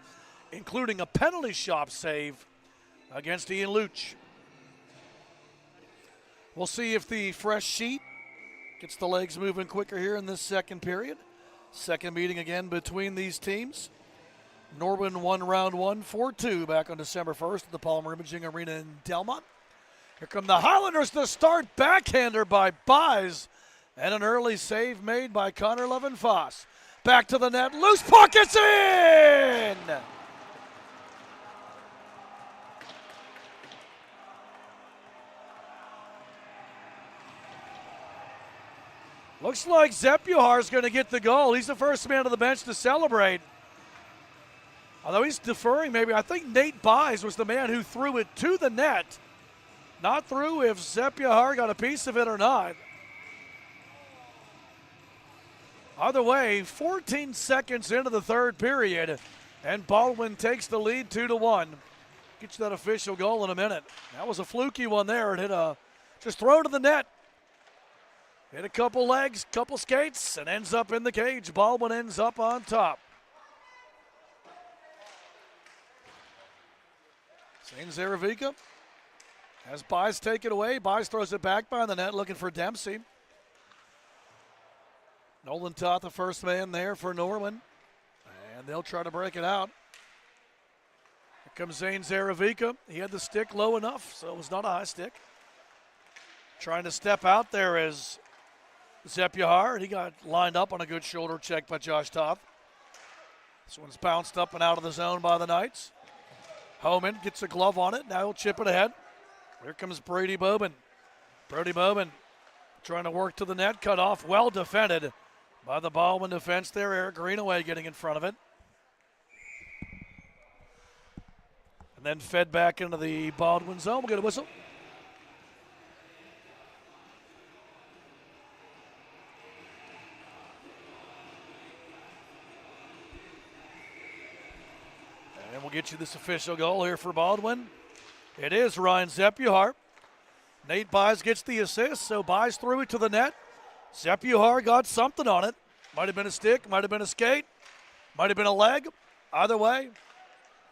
including a penalty shot save against Ian Luch. We'll see if the fresh sheet gets the legs moving quicker here in this second period. Second meeting again between these teams. Norwin won round 1, 4-2 back on December 1st at the Palmer Imaging Arena in Delmont. Here come the Highlanders to start. Backhander by Buys. And an early save made by Connor Lovenfoss. Back to the net. Loose puck, it's in! Looks like Zepuhar is going to get the goal. He's the first man to the bench to celebrate. Although he's deferring maybe. I think Nate Buys was the man who threw it to the net. Not through if Zepuhar got a piece of it or not. Either way, 14 seconds into the third period, and Baldwin takes the lead 2-1. Get you that official goal in a minute. That was a fluky one there. It hit just thrown to the net. Hit a couple legs, couple skates, and ends up in the cage. Baldwin ends up on top. Zane Zaravica has Buys take it away. Buys throws it back behind the net looking for Dempsey. Nolan Toth, the first man there for Norwin. And they'll try to break it out. Here comes Zane Zaravica. He had the stick low enough, so it was not a high stick. Trying to step out there is Zepuhar. He got lined up on a good shoulder check by Josh Toth. This one's bounced up and out of the zone by the Knights. Homan gets a glove on it. Now he'll chip it ahead. Here comes Brady Bowman. Brody Bowman trying to work to the net. Cut off. Well defended by the Baldwin defense there. Eric Greenaway getting in front of it. And then fed back into the Baldwin zone. We'll get a whistle. get you this official goal here for Baldwin. It is Ryan Zepuhar. Nate Buys gets the assist, so Buys threw it to the net. Zepuhar got something on it. Might have been a stick, might have been a skate, might have been a leg. Either way,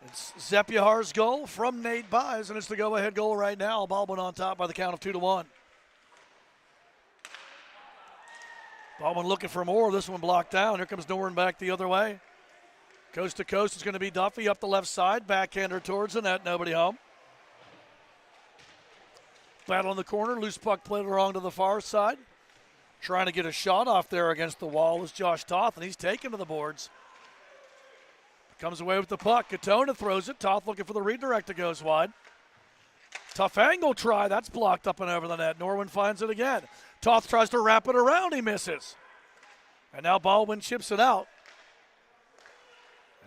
it's Zepuhar's goal from Nate Buys, and it's the go-ahead goal right now. Baldwin on top by the count of 2-1. Baldwin looking for more. This one blocked down. Here comes Norwin back the other way. Coast to coast is going to be Duffy up the left side. Backhander towards the net. Nobody home. Battle in the corner. Loose puck played along to the far side. Trying to get a shot off there against the wall is Josh Toth, and he's taken to the boards. Comes away with the puck. Katona throws it. Toth looking for the redirect. It goes wide. Tough angle try. That's blocked up and over the net. Norwin finds it again. Toth tries to wrap it around. He misses. And now Baldwin chips it out.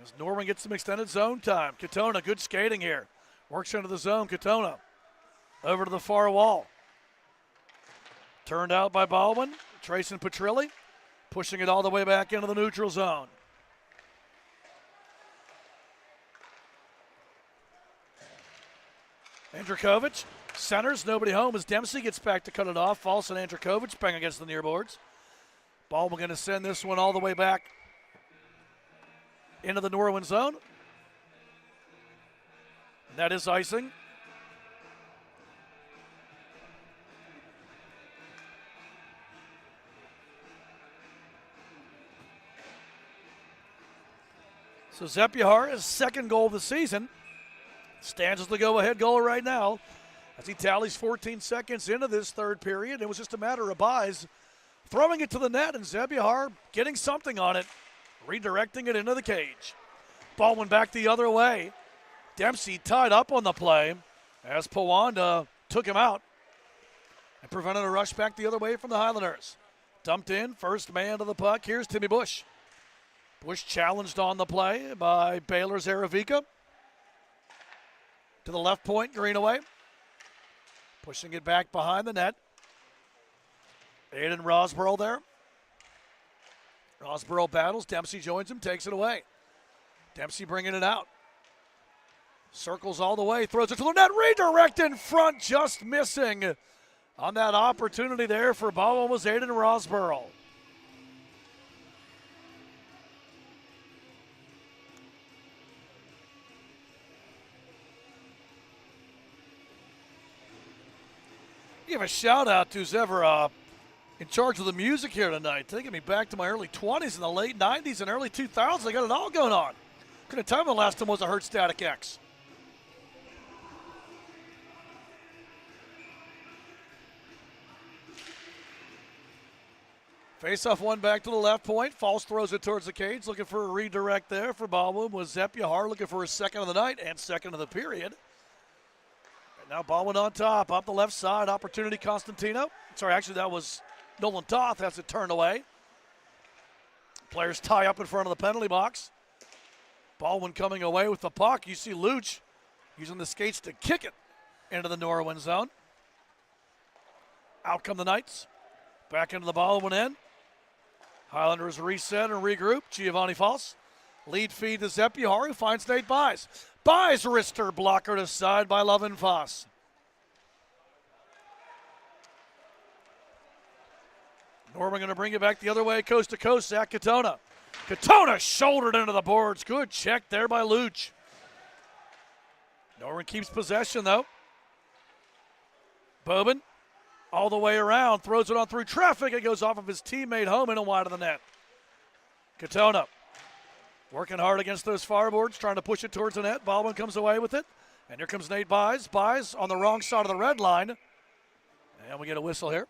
As Norwin gets some extended zone time. Katona, good skating here. Works into the zone. Katona over to the far wall. Turned out by Baldwin. Tracing Petrilli. Pushing it all the way back into the neutral zone. Andrikovic centers, nobody home as Dempsey gets back to cut it off. False and Andrikovic bang against the near boards. Baldwin going to send this one all the way back into the Norwin zone. And that is icing. So Zepuhar, his second goal of the season, stands as the go-ahead goal right now as he tallies 14 seconds into this third period. It was just a matter of Buys throwing it to the net and Zepuhar getting something on it, redirecting it into the cage. Baldwin back the other way. Dempsey tied up on the play as Pawanda took him out and prevented a rush back the other way from the Highlanders. Dumped in, first man to the puck. Here's Timmy Bush. Bush challenged on the play by Baylor Zaravica. To the left point, Greenaway. Pushing it back behind the net. Aiden Rosborough there. Rosborough battles. Dempsey joins him, takes it away. Dempsey bringing it out. Circles all the way, throws it to the net. Redirect in front, just missing on that opportunity there for Baldwin was Aiden Rosborough. Give a shout out to who's ever in charge of the music here tonight. Taking me back to my early 20s and the late 90s and early 2000s. I got it all going on. Couldn't tell me the last time was a Hurt Static X. Face-off one back to the left point. False throws it towards the cage. Looking for a redirect there for Baldwin was Zepuhar. Looking for his second of the night and second of the period. Now Baldwin on top, up the left side, opportunity Constantino. Sorry, actually that was Nolan Toth, has it turned away. Players tie up in front of the penalty box. Baldwin coming away with the puck. You see Luch using the skates to kick it into the Norwin zone. Out come the Knights. Back into the Baldwin end. Highlanders reset and regroup. Giovanni False. Lead feed to Zepuhar, who finds Nate Buys. Buys wrister blockered aside by Lovin Foss. Norman going to bring it back the other way, coast to coast. Zach Katona. Katona shouldered into the boards. Good check there by Luch. Norman keeps possession though. Bobin all the way around, throws it on through traffic. It goes off of his teammate home and wide of the net. Katona working hard against those fireboards, trying to push it towards the net. Baldwin comes away with it. And here comes Nate Buys. Buys on the wrong side of the red line. And we get a whistle here.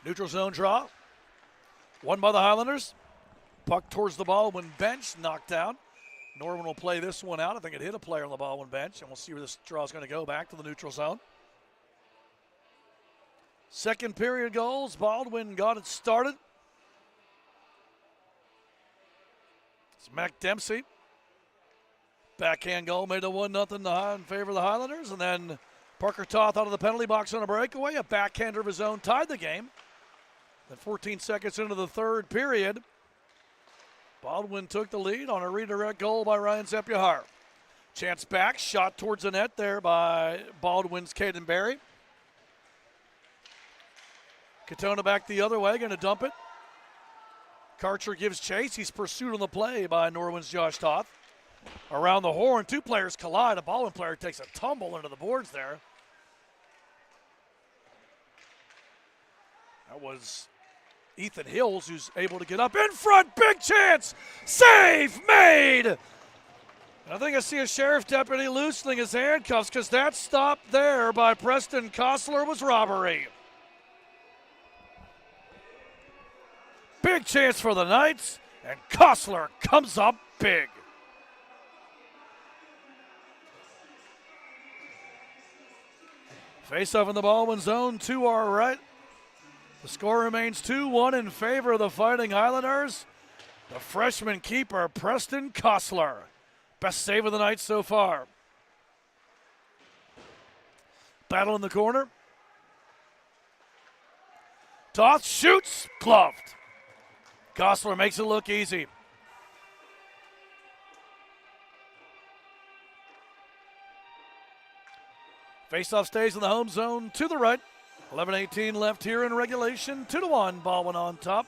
Neutral zone draw. Won by the Highlanders. Puck towards the Baldwin bench, knocked down. Norwin will play this one out. I think it hit a player on the Baldwin bench, and we'll see where this draw is going to go back to the neutral zone. Second period goals. Baldwin got it started. It's Mac Dempsey. Backhand goal made it 1-0 in favor of the Highlanders. And then Parker Toth out of the penalty box on a breakaway. A backhander of his own tied the game. Then 14 seconds into the third period, Baldwin took the lead on a redirect goal by Ryan Zepyahar. Chance back, shot towards the net there by Baldwin's Caden Berry. Katona back the other way, going to dump it. Karcher gives chase. He's pursued on the play by Norwin's Josh Toth. Around the horn, two players collide. A Baldwin player takes a tumble into the boards there. That was Ethan Hills, who's able to get up in front. Big chance. Save made. And I think I see a sheriff deputy loosening his handcuffs because that stop there by Preston Kostler was robbery. Big chance for the Knights, and Kostler comes up big. Face-off in the Baldwin zone to our right. The score remains 2-1 in favor of the Fighting Highlanders. The freshman keeper, Preston Kostler. Best save of the night so far. Battle in the corner. Toth shoots, gloved. Kostler makes it look easy. Faceoff stays in the home zone to the right. 11:18 left here in regulation. 2-1, Baldwin on top.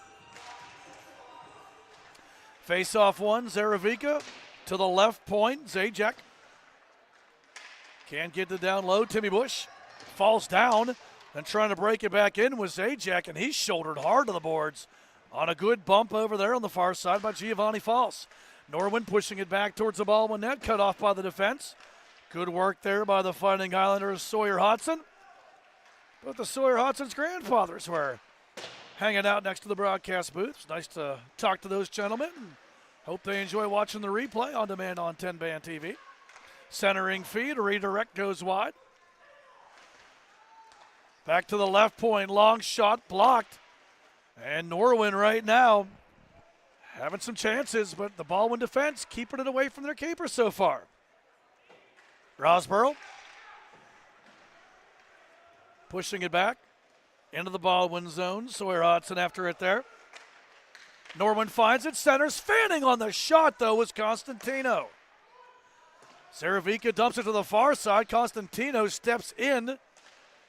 Faceoff one, Zaravica to the left point, Zajac. Can't get it down low, Timmy Bush. Falls down, and trying to break it back in was Zajac, and he's shouldered hard to the boards on a good bump over there on the far side by Giovanni False. Norwin pushing it back towards the Baldwin net, cut off by the defense. Good work there by the Fighting Highlanders' Sawyer Hodson. But the Sawyer Hodson's grandfathers were hanging out next to the broadcast booth. It's nice to talk to those gentlemen. Hope they enjoy watching the replay on demand on TenbandTV. Centering feed, redirect goes wide. Back to the left point, long shot blocked. And Norwin right now having some chances, but the Baldwin defense keeping it away from their keeper so far. Rosborough pushing it back into the Baldwin zone. Sawyer Hodson after it there. Norwin finds it, centers. Fanning on the shot, though, was Constantino. Zaravica dumps it to the far side. Constantino steps in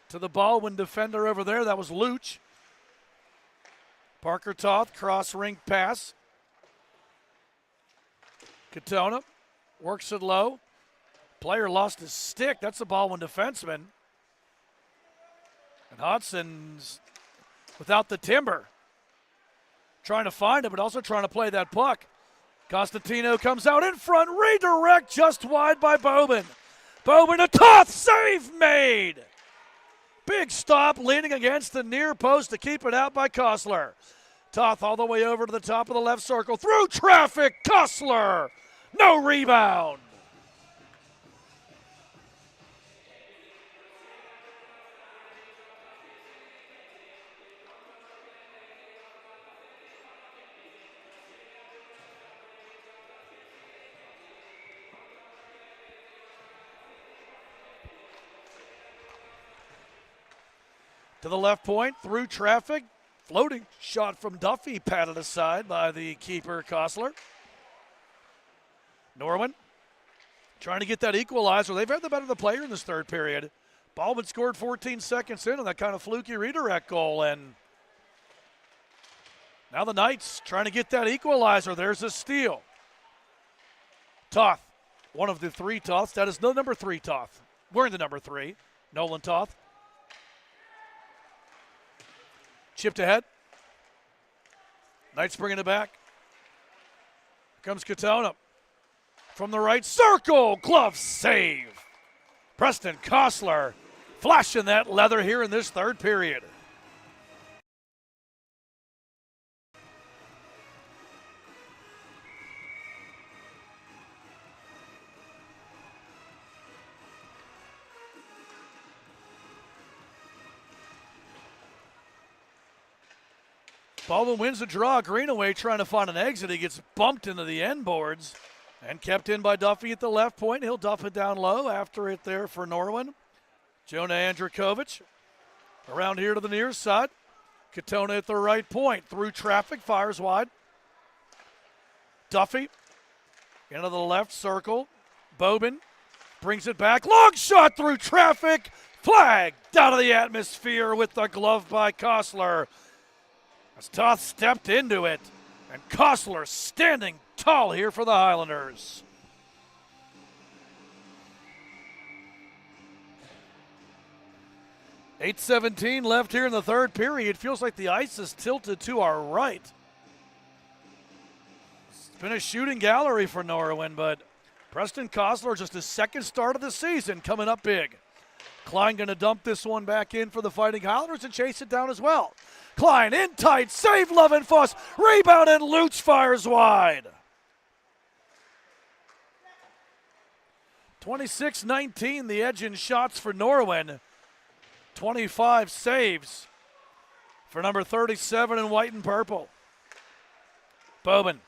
to the Baldwin defender over there. That was Luch. Parker Toth, cross rink pass. Katona works it low. Player lost his stick. That's the Baldwin defenseman. And Hodson's without the timber. Trying to find it, but also trying to play that puck. Constantino comes out in front. Redirect just wide by Bowman. Bowman to Toth. Save made. Big stop leaning against the near post to keep it out by Kostler. Toth all the way over to the top of the left circle. Through traffic. Kostler. No rebound. To the left point, through traffic, floating shot from Duffy, patted aside by the keeper, Kostler. Norwin trying to get that equalizer. They've had the better of the player in this third period. Baldwin scored 14 seconds in on that kind of fluky redirect goal, and now the Knights trying to get that equalizer. There's a steal. Toth, one of the three Toths. That is the number 3 Toth. Wearing the number 3, Nolan Toth. Chipped ahead. Knights bringing it back. Here comes Katona. From the right circle. Glove save. Preston Kostler flashing that leather here in this third period. Baldwin wins the draw. Greenaway trying to find an exit. He gets bumped into the end boards and kept in by Duffy at the left point. He'll duff it down low after it there for Norwin. Jonah Andrikovic around here to the near side. Katona at the right point. Through traffic, fires wide. Duffy into the left circle. Bobin brings it back. Long shot through traffic. Flagged out of the atmosphere with the glove by Kostler. As Toth stepped into it. And Kostler standing tall here for the Highlanders. .8:17 left here in the third period. Feels like the ice is tilted to our right. It's been a shooting gallery for Norwin, but Preston Kostler, just his second start of the season, coming up big. Klein going to dump this one back in for the Fighting Highlanders and chase it down as well. Klein in tight, save Lovenfoss, rebound, and Lutz fires wide. 26-19 the edge in shots for Norwin. 25 saves for number 37 in white and purple. Bobin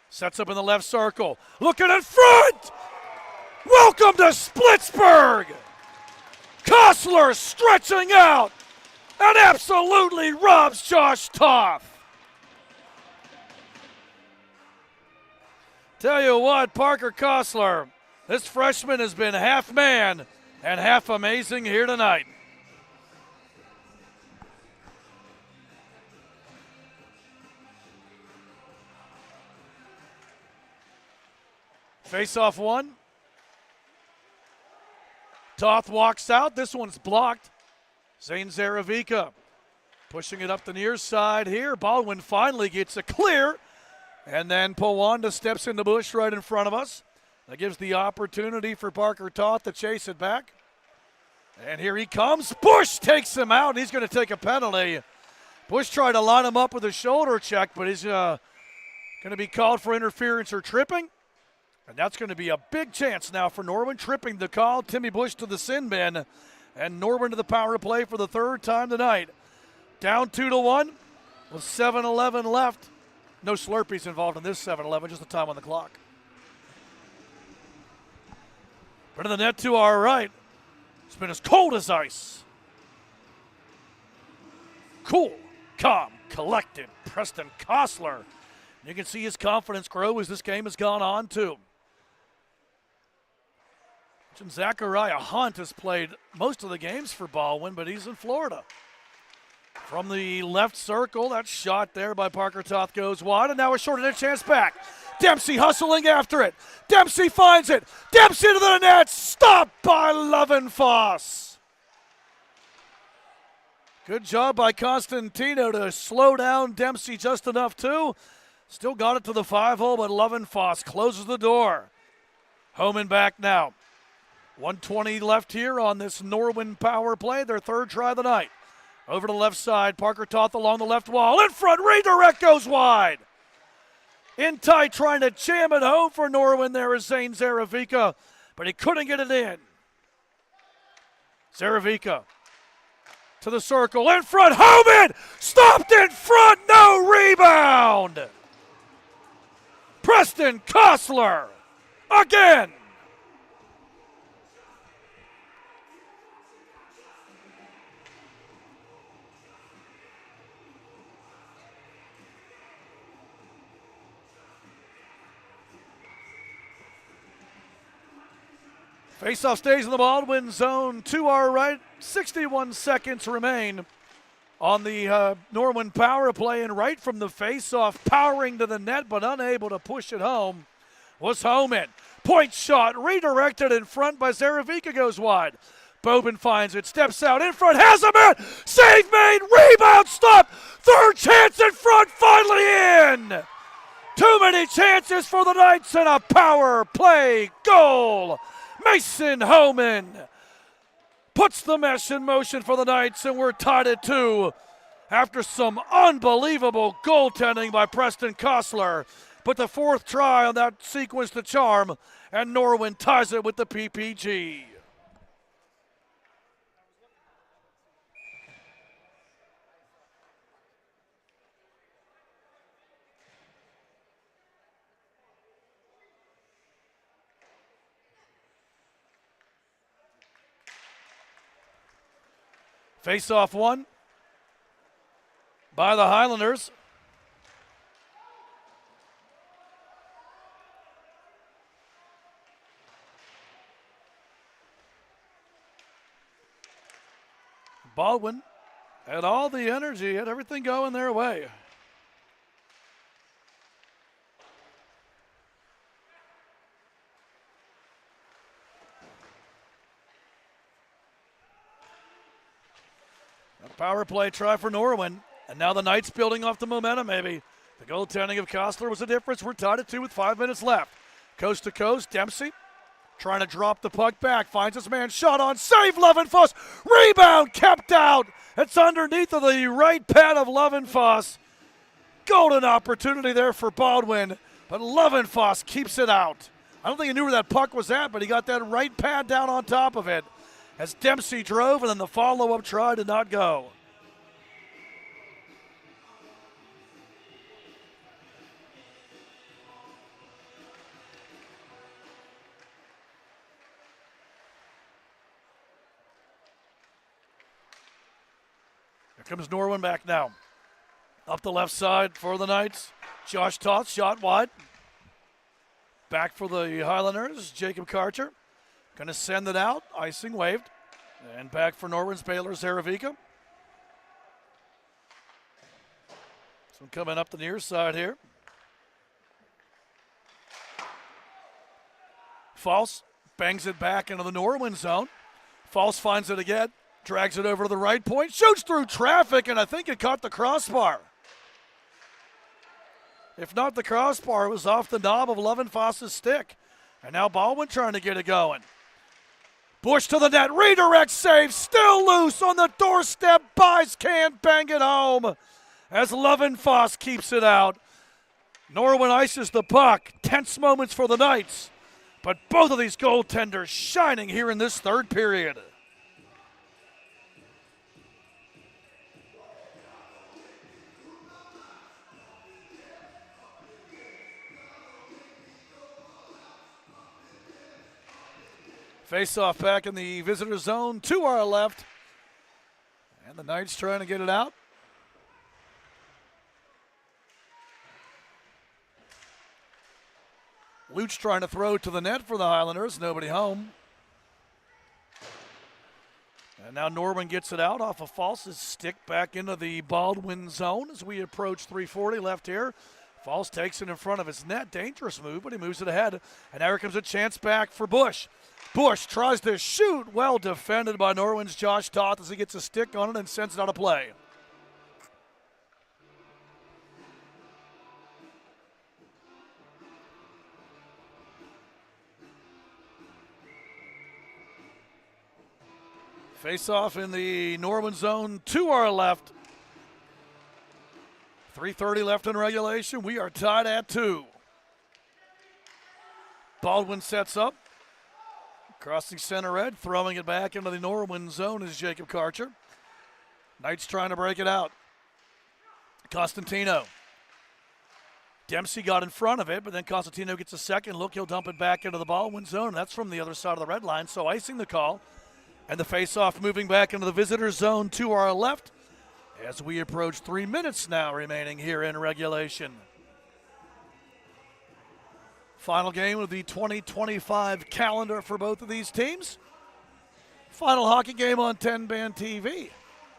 sets up in the left circle. Looking in front! Welcome to Splitsburg! Kostler stretching out and absolutely robs Josh Toth. Tell you what, Parker Kostler, this freshman has been half man and half amazing here tonight. Face-off one. Toth walks out. This one's blocked. Zane Zaravica pushing it up the near side here. Baldwin finally gets a clear. And then Powanda steps in the bush right in front of us. That gives the opportunity for Parker Toth to chase it back. And here he comes. Bush takes him out, and he's going to take a penalty. Bush tried to line him up with a shoulder check, but he's going to be called for interference or tripping. And that's going to be a big chance now for Norwin. Tripping the call. Timmy Bush to the sin bin. And Norwin to the power play for the third time tonight. Down 2-1 with 7:11 left. No Slurpees involved in this 7-11, just the time on the clock. But in the net to our right, it's been as cold as ice. Cool, calm, collected Preston Kostler. You can see his confidence grow as this game has gone on too. Zachariah Hunt has played most of the games for Baldwin, but he's in Florida. From the left circle, that shot there by Parker Toth goes wide, and now a shorted chance back. Dempsey hustling after it. Dempsey finds it. Dempsey to the net. Stopped by Lovenfoss. Good job by Constantino to slow down Dempsey just enough too. Still got it to the 5-hole, but Lovenfoss closes the door. Homan back now. 1:20 left here on this Norwin power play, their third try of the night. Over to the left side, Parker Toth along the left wall. In front, redirect goes wide. In tight, trying to jam it home for Norwin. There is Zane Zaravica, but he couldn't get it in. Zaravica to the circle, in front, Homan! Stopped in front, no rebound! Preston Kostler, again! Faceoff stays in the Baldwin zone to our right. 61 seconds remain on the Norwin power play, and right from the faceoff, powering to the net but unable to push it home, was Homan. Point shot redirected in front by Zaravica, goes wide. Bobin finds it, steps out in front, has a man, save made, rebound stop, third chance in front, finally in. Too many chances for the Knights and a power play goal. Mason Homan puts the mesh in motion for the Knights, and we're tied at 2 after some unbelievable goaltending by Preston Kostler. But the fourth try on that sequence to charm, and Norwin ties it with the PPG. Face-off one by the Highlanders. Baldwin had all the energy, had everything going their way. A power play try for Norwin, and now the Knights building off the momentum maybe. The goaltending of Kostler was the difference. We're tied at 2 with 5 minutes left. Coast to coast, Dempsey trying to drop the puck back, finds his man, shot on, save Lovenfoss, rebound kept out. It's underneath of the right pad of Lovenfoss. Golden opportunity there for Baldwin, but Lovenfoss keeps it out. I don't think he knew where that puck was at, but he got that right pad down on top of it as Dempsey drove, and then the follow-up try did not go. Here comes Norwin back now. Up the left side for the Knights. Josh Toth, shot wide. Back for the Highlanders, Jacob Karcher. Going to send it out, icing waved. And back for Norwin's Baylor Zaravica. So coming up the near side here. False bangs it back into the Norwin zone. False finds it again. Drags it over to the right point, shoots through traffic, and I think it caught the crossbar. If not the crossbar, it was off the knob of Lovenfoss's stick. And now Baldwin trying to get it going. Bush to the net, redirect save, still loose on the doorstep, Buys can't bang it home as Lovenfoss keeps it out. Norwin ices the puck, tense moments for the Knights, but both of these goaltenders shining here in this third period. Face-off back in the visitor zone to our left. And the Knights trying to get it out. Luch trying to throw to the net for the Highlanders. Nobody home. And now Norwin gets it out off of False's stick back into the Baldwin zone as we approach 3:40 left here. False takes it in front of his net. Dangerous move, but he moves it ahead. And now here comes a chance back for Bush. Bush tries to shoot. Well defended by Norwin's Josh Toth as he gets a stick on it and sends it out of play. Face-off in the Norwin zone to our left. 3:30 left in regulation. We are tied at 2. Baldwin sets up. Crossing center red, throwing it back into the Norwin zone is Jacob Karcher. Knights trying to break it out. Costantino. Dempsey got in front of it, but then Costantino gets a second look. He'll dump it back into the Baldwin zone. That's from the other side of the red line, so icing the call. And the face-off moving back into the visitor zone to our left as we approach 3 minutes now remaining here in regulation. Final game of the 2025 calendar for both of these teams. Final hockey game on TenbandTV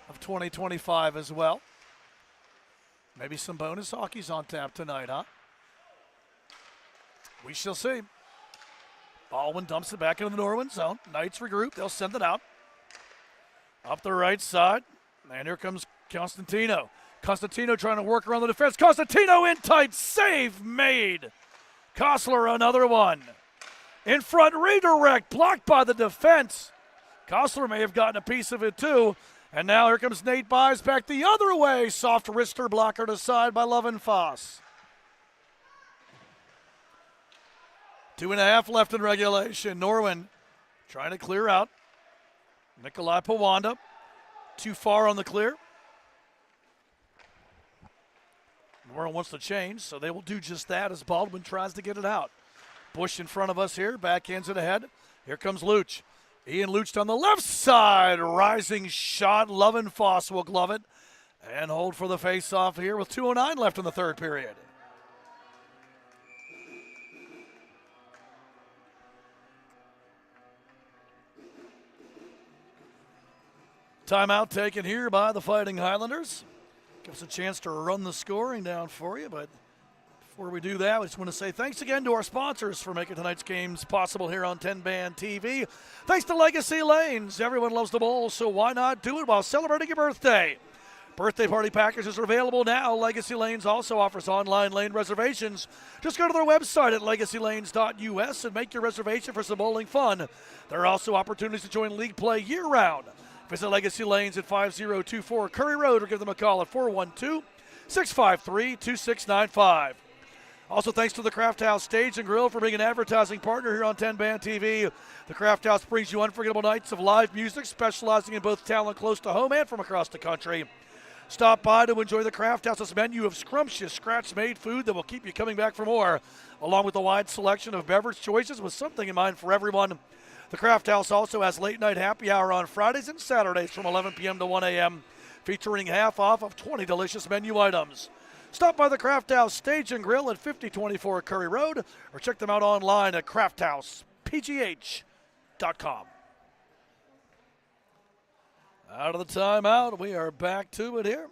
of 2025 as well. Maybe some bonus hockey's on tap tonight, huh? We shall see. Baldwin dumps it back into the Norwin zone. Knights regroup. They'll send it out. Up the right side. And here comes Costantino. Costantino trying to work around the defense. Costantino in tight. Save made. Kostler another one. In front redirect. Blocked by the defense. Kostler may have gotten a piece of it too. And now here comes Nate Buys back the other way. Soft wrister blocker to side by Lovenfoss. 2.5 left in regulation. Norwin trying to clear out. Nikolai Pawanda too far on the clear. Norwin wants to change, so they will do just that as Baldwin tries to get it out. Bush in front of us here, backhands it ahead. Here comes Luch. Ian Luch on the left side. Rising shot. Lovenfoss will glove it and hold for the face-off here with 2:09 left in the third period. Timeout taken here by the Fighting Highlanders. Gives us a chance to run the scoring down for you, but before we do that, we just want to say thanks again to our sponsors for making tonight's games possible here on 10-Band TV. Thanks to Legacy Lanes. Everyone loves the bowl, so why not do it while celebrating your birthday? Birthday party packages are available now. Legacy Lanes also offers online lane reservations. Just go to their website at legacylanes.us and make your reservation for some bowling fun. There are also opportunities to join league play year-round. Visit Legacy Lanes at 5024 Curry Road or give them a call at 412-653-2695. Also, thanks to the Craft House Stage and Grill for being an advertising partner here on 10-Band TV. The Craft House brings you unforgettable nights of live music, specializing in both talent close to home and from across the country. Stop by to enjoy the Craft House's menu of scrumptious, scratch-made food that will keep you coming back for more, along with a wide selection of beverage choices with something in mind for everyone. The Craft House also has late-night happy hour on Fridays and Saturdays from 11 p.m. to 1 a.m., featuring half off of 20 delicious menu items. Stop by the Craft House Stage and Grill at 5024 Curry Road or check them out online at crafthousepgh.com. Out of the timeout, we are back to it here.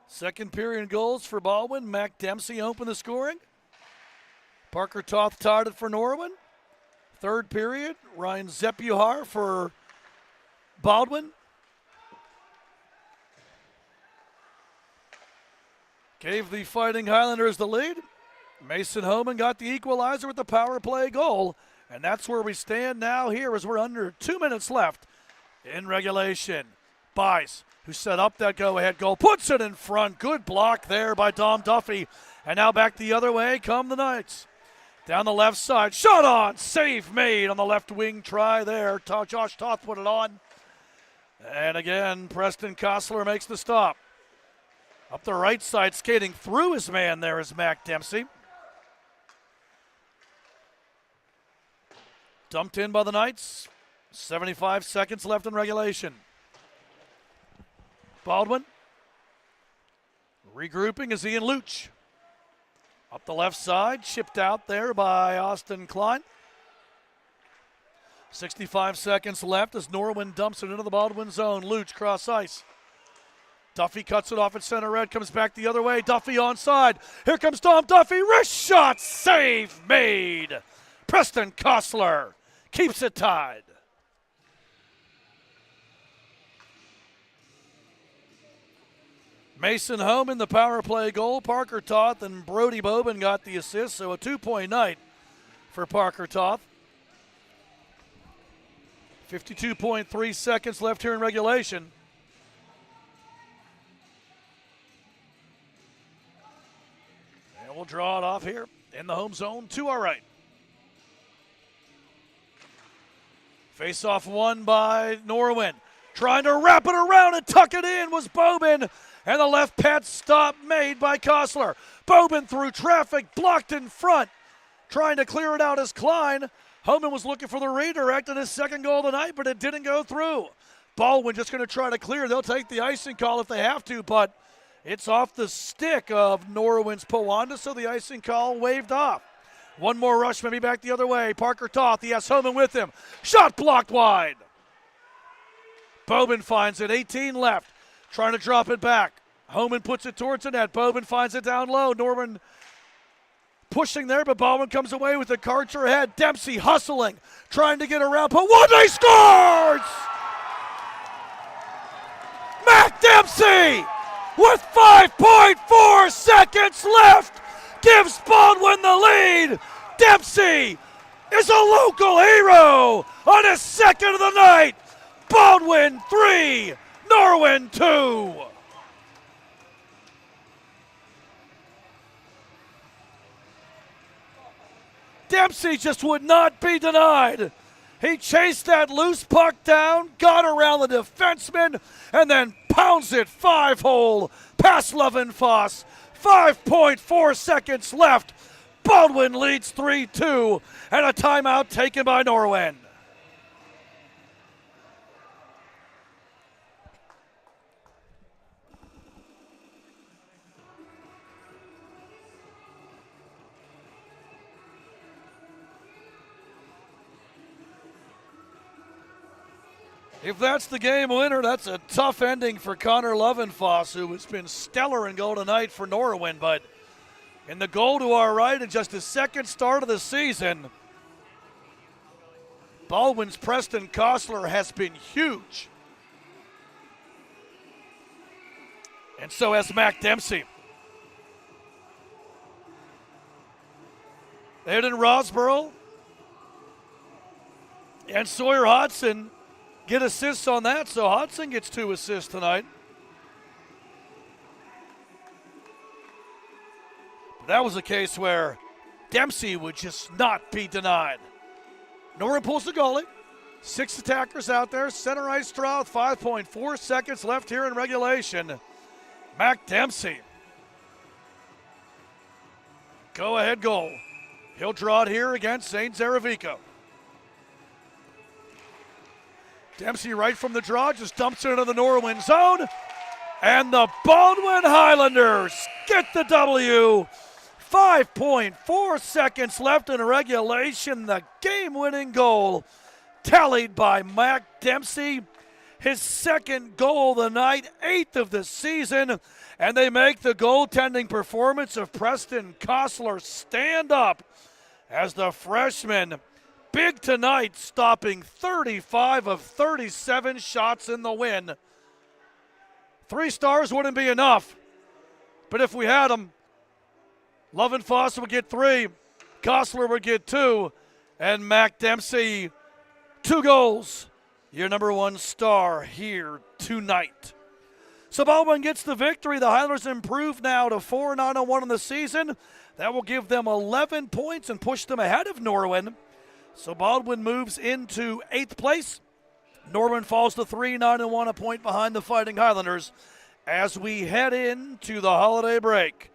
Second period goals for Baldwin. Mac Dempsey opened the scoring. Parker Toth tied it for Norwin. Third period, Ryan Zepuhar for Baldwin. Gave the Fighting Highlanders the lead. Mason Homan got the equalizer with the power play goal. And that's where we stand now here as we're under 2 minutes left in regulation. Bice, who set up that go-ahead goal, puts it in front. Good block there by Dom Duffy. And now back the other way come the Knights. Down the left side, shot on, save made on the left wing try there. Josh Toth put it on. And again, Preston Kostler makes the stop. Up the right side, skating through his man there is Mac Dempsey. Dumped in by the Knights. 75 seconds left in regulation. Baldwin. Regrouping is Ian Luch. Up the left side, chipped out there by Austin Klein. 65 seconds left as Norwin dumps it into the Baldwin zone. Luch cross ice. Duffy cuts it off at center red, comes back the other way. Duffy onside. Here comes Dom Duffy. Wrist shot, save made. Preston Kostler keeps it tied. Mason Homan, the power play goal. Parker Toth and Brody Bobin got the assist, so a 2-point night for Parker Toth. 52.3 seconds left here in regulation. And we'll draw it off here in the home zone to our right. Face-off won by Norwin. Trying to wrap it around and tuck it in was Bobin. And the left pad stop made by Kostler. Bobin through traffic, blocked in front. Trying to clear it out as Klein. Homan was looking for the redirect in his second goal tonight, but it didn't go through. Baldwin just going to try to clear. They'll take the icing call if they have to, but it's off the stick of Norwin's Powanda, so the icing call waved off. One more rush, maybe back the other way. Parker Toth, he has Homan with him. Shot blocked wide. Bobin finds it, 18 left. Trying to drop it back. Homan puts it towards the net. Bobin finds it down low. Norman pushing there, but Baldwin comes away with the Karcher ahead. Dempsey hustling, trying to get around. Powanda scores! Mac Dempsey with 5.4 seconds left gives Baldwin the lead. Dempsey is a local hero on his second of the night. Baldwin 3, Norwin 2. Dempsey just would not be denied. He chased that loose puck down, got around the defenseman, and then pounds it 5-hole past Lovenfoss. 5.4 seconds left. Baldwin leads 3-2, and a timeout taken by Norwin. If that's the game winner, that's a tough ending for Connor Lovenfoss, who has been stellar in goal tonight for Norwin. But in the goal to our right, in just his second start of the season, Baldwin's Preston Kostler has been huge. And so has Mac Dempsey. Aiden Rosborough and Sawyer Hodson get assists on that, so Hodson gets 2 assists tonight. But that was a case where Dempsey would just not be denied. Norwin pulls the goalie. 6 attackers out there. Center ice draw with 5.4 seconds left here in regulation. Mac Dempsey. Go ahead goal. He'll draw it here against St. Zaravico. Dempsey right from the draw, just dumps it into the Norwin zone. And the Baldwin Highlanders get the W. 5.4 seconds left in regulation. The game-winning goal tallied by Mac Dempsey. His second goal of the night, 8th of the season. And they make the goaltending performance of Preston Kostler stand up as the freshman, big tonight, stopping 35 of 37 shots in the win. 3 stars wouldn't be enough, but if we had them, Lovenfoss would get 3, Kostler would get 2, and Mac Dempsey, 2 goals. Your number 1 star here tonight. So Baldwin gets the victory. The Highlanders improve now to 4-9-1 in the season. That will give them 11 points and push them ahead of Norwin. So Baldwin moves into 8th place. Norwin falls to 3-9-1, a point behind the Fighting Highlanders as we head into the holiday break.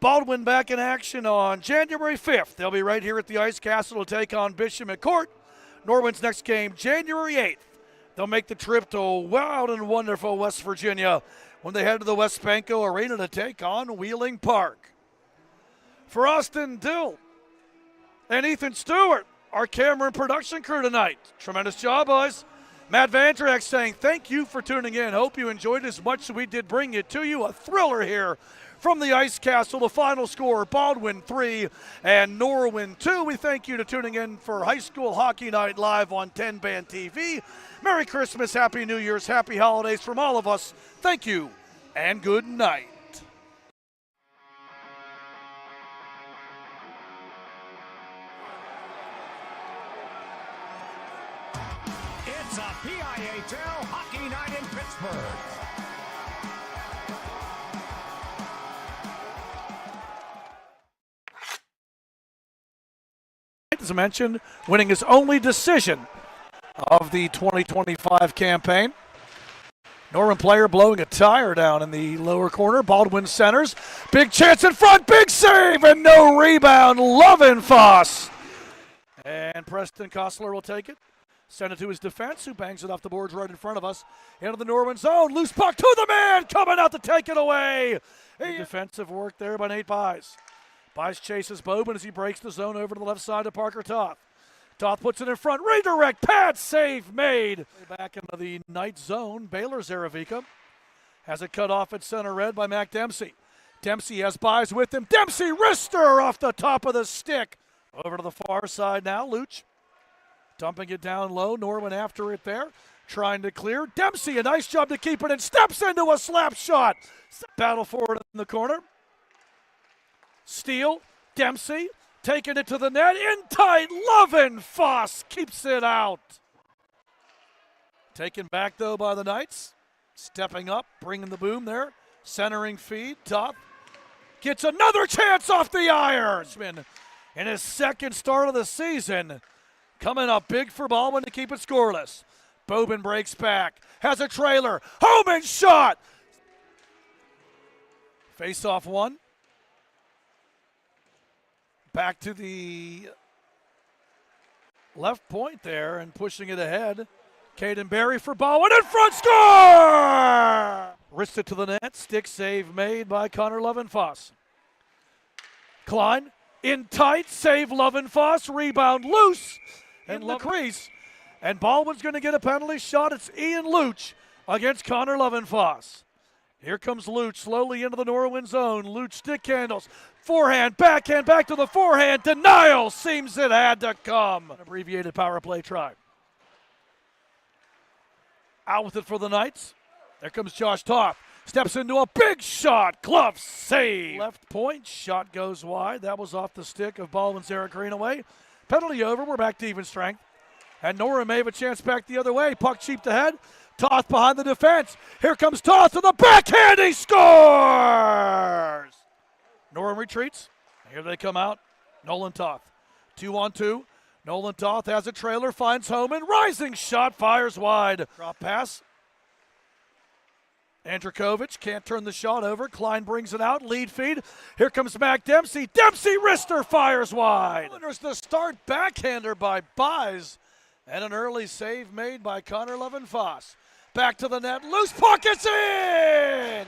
Baldwin back in action on January 5th. They'll be right here at the Ice Castle to take on Bishop McCourt. Norwin's next game, January 8th. They'll make the trip to wild and wonderful West Virginia when they head to the West Banco Arena to take on Wheeling Park. For Austin Dill and Ethan Stewart, our camera and production crew tonight. Tremendous job, boys. Matt Vandrak saying thank you for tuning in. Hope you enjoyed as much as we did bring it to you. A thriller here from the Ice Castle. The final score, Baldwin 3 and Norwin 2. We thank you to tuning in for High School Hockey Night live on TenbandTV. Merry Christmas, Happy New Year's, Happy Holidays from all of us. Thank you and good night. It's a PIHL Hockey Night in Pittsburgh. As I mentioned, winning his only decision of the 2025 campaign. Norwin player blowing a tire down in the lower corner. Baldwin centers. Big chance in front. Big save and no rebound. Lovenfoss. And Preston Kostler will take it. Send it to his defense, who bangs it off the boards right in front of us. Into the Norwin zone. Loose puck to the man. Coming out to take it away. A defensive work there by Nate Buys. Buys chases Bobin as he breaks the zone over to the left side to Parker Toth. Toth puts it in front. Redirect. Pad save made. Back into the night zone. Baylor Zaravica has it cut off at center red by Mac Dempsey. Dempsey has Buys with him. Dempsey wrister off the top of the stick. Over to the far side now. Luch dumping it down low. Norwin after it there. Trying to clear. Dempsey, a nice job to keep it and steps into a slap shot. Battle forward in the corner. Steele. Dempsey taking it to the net. In tight. Lovenfoss keeps it out. Taken back though by the Knights. Stepping up, bringing the boom there. Centering feed. Toth gets another chance off the irons. In his second start of the season. Coming up big for Baldwin to keep it scoreless. Bobin breaks back. Has a trailer. Homan shot. Face off one. Back to the left point there and pushing it ahead. Caden Berry for Baldwin in front, score! Wrist it to the net, stick save made by Connor Lovenfoss. Klein in tight, save Lovenfoss, rebound loose and the crease. And Baldwin's going to get a penalty shot. It's Ian Luch against Connor Lovenfoss. Here comes Luch slowly into the Norwin zone. Luch stick handles, forehand, backhand, back to the forehand. Denial seems it had to come. An abbreviated power play try. Out with it for the Knights. There comes Josh Toth. Steps into a big shot. Glove save. Left point. Shot goes wide. That was off the stick of Baldwin's Eric Greenaway. Penalty over. We're back to even strength. And Norwin may have a chance back the other way. Puck cheaped ahead. Toth behind the defense. Here comes Toth to the backhand. He scores! Norwin retreats. Here they come out. Nolan Toth. 2-on-2. Nolan Toth has a trailer, finds Homan. Rising shot, fires wide. Drop pass. Andrikovic can't turn the shot over. Klein brings it out. Lead feed. Here comes Mac Dempsey. Dempsey wrister fires wide. There's the start backhander by Buys. And an early save made by Connor Lovenfoss. Back to the net. Loose puck, it's in!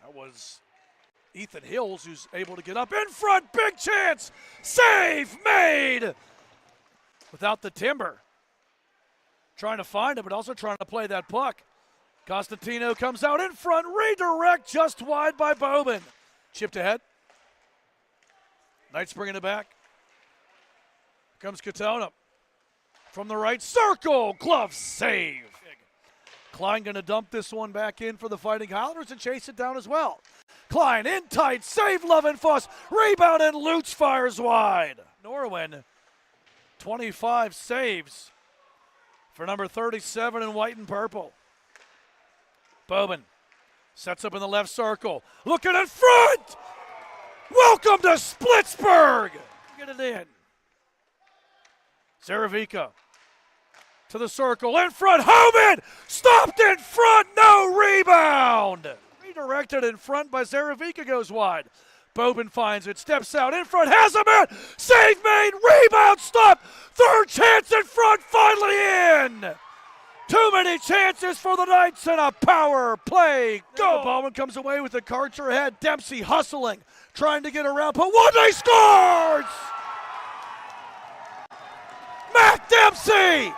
That was Ethan Hills who's able to get up in front. Big chance. Save made! Without the timber. Trying to find it, but also trying to play that puck. Constantino comes out in front. Redirect just wide by Bowman. Chipped ahead. Knights bringing it back. Comes Katona from the right circle. Glove save. Klein going to dump this one back in for the Fighting Highlanders and chase it down as well. Klein in tight. Save Lovenfoss. Rebound and Lutz fires wide. Norwin 25 saves for number 37 in white and purple. Bowman sets up in the left circle. Looking in front. Welcome to Splitsburg. Get it in. Zaravica to the circle, in front, Homan! Stopped in front, no rebound! Redirected in front by Zaravica, goes wide. Bobin finds it, steps out, in front, has a man! Save made, rebound, stop! Third chance in front, finally in! Too many chances for the Knights and a power play. Go! Baldwin comes away with the Karcher ahead. Dempsey hustling, trying to get around, but one-day scores! Mac Dempsey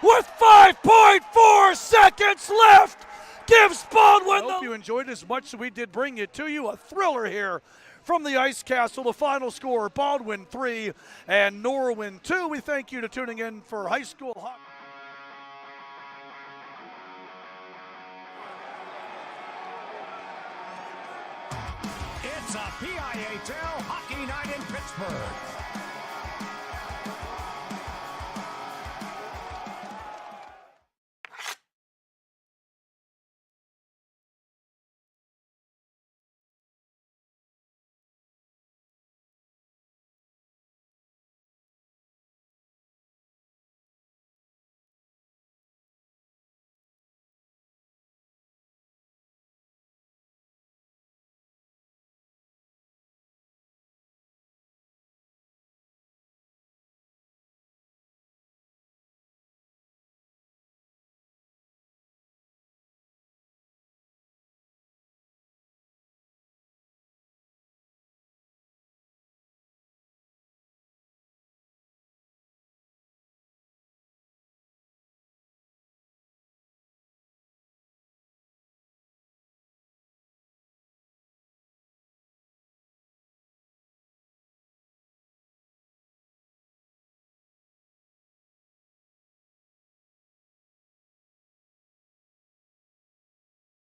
with 5.4 seconds left gives Baldwin. I hope you enjoyed as much as we did bring it to you. A thriller here from the Ice Castle. The final score, Baldwin 3 and Norwin 2. We thank you for tuning in for high school hockey. It's a PIHL Hockey Night in Pittsburgh.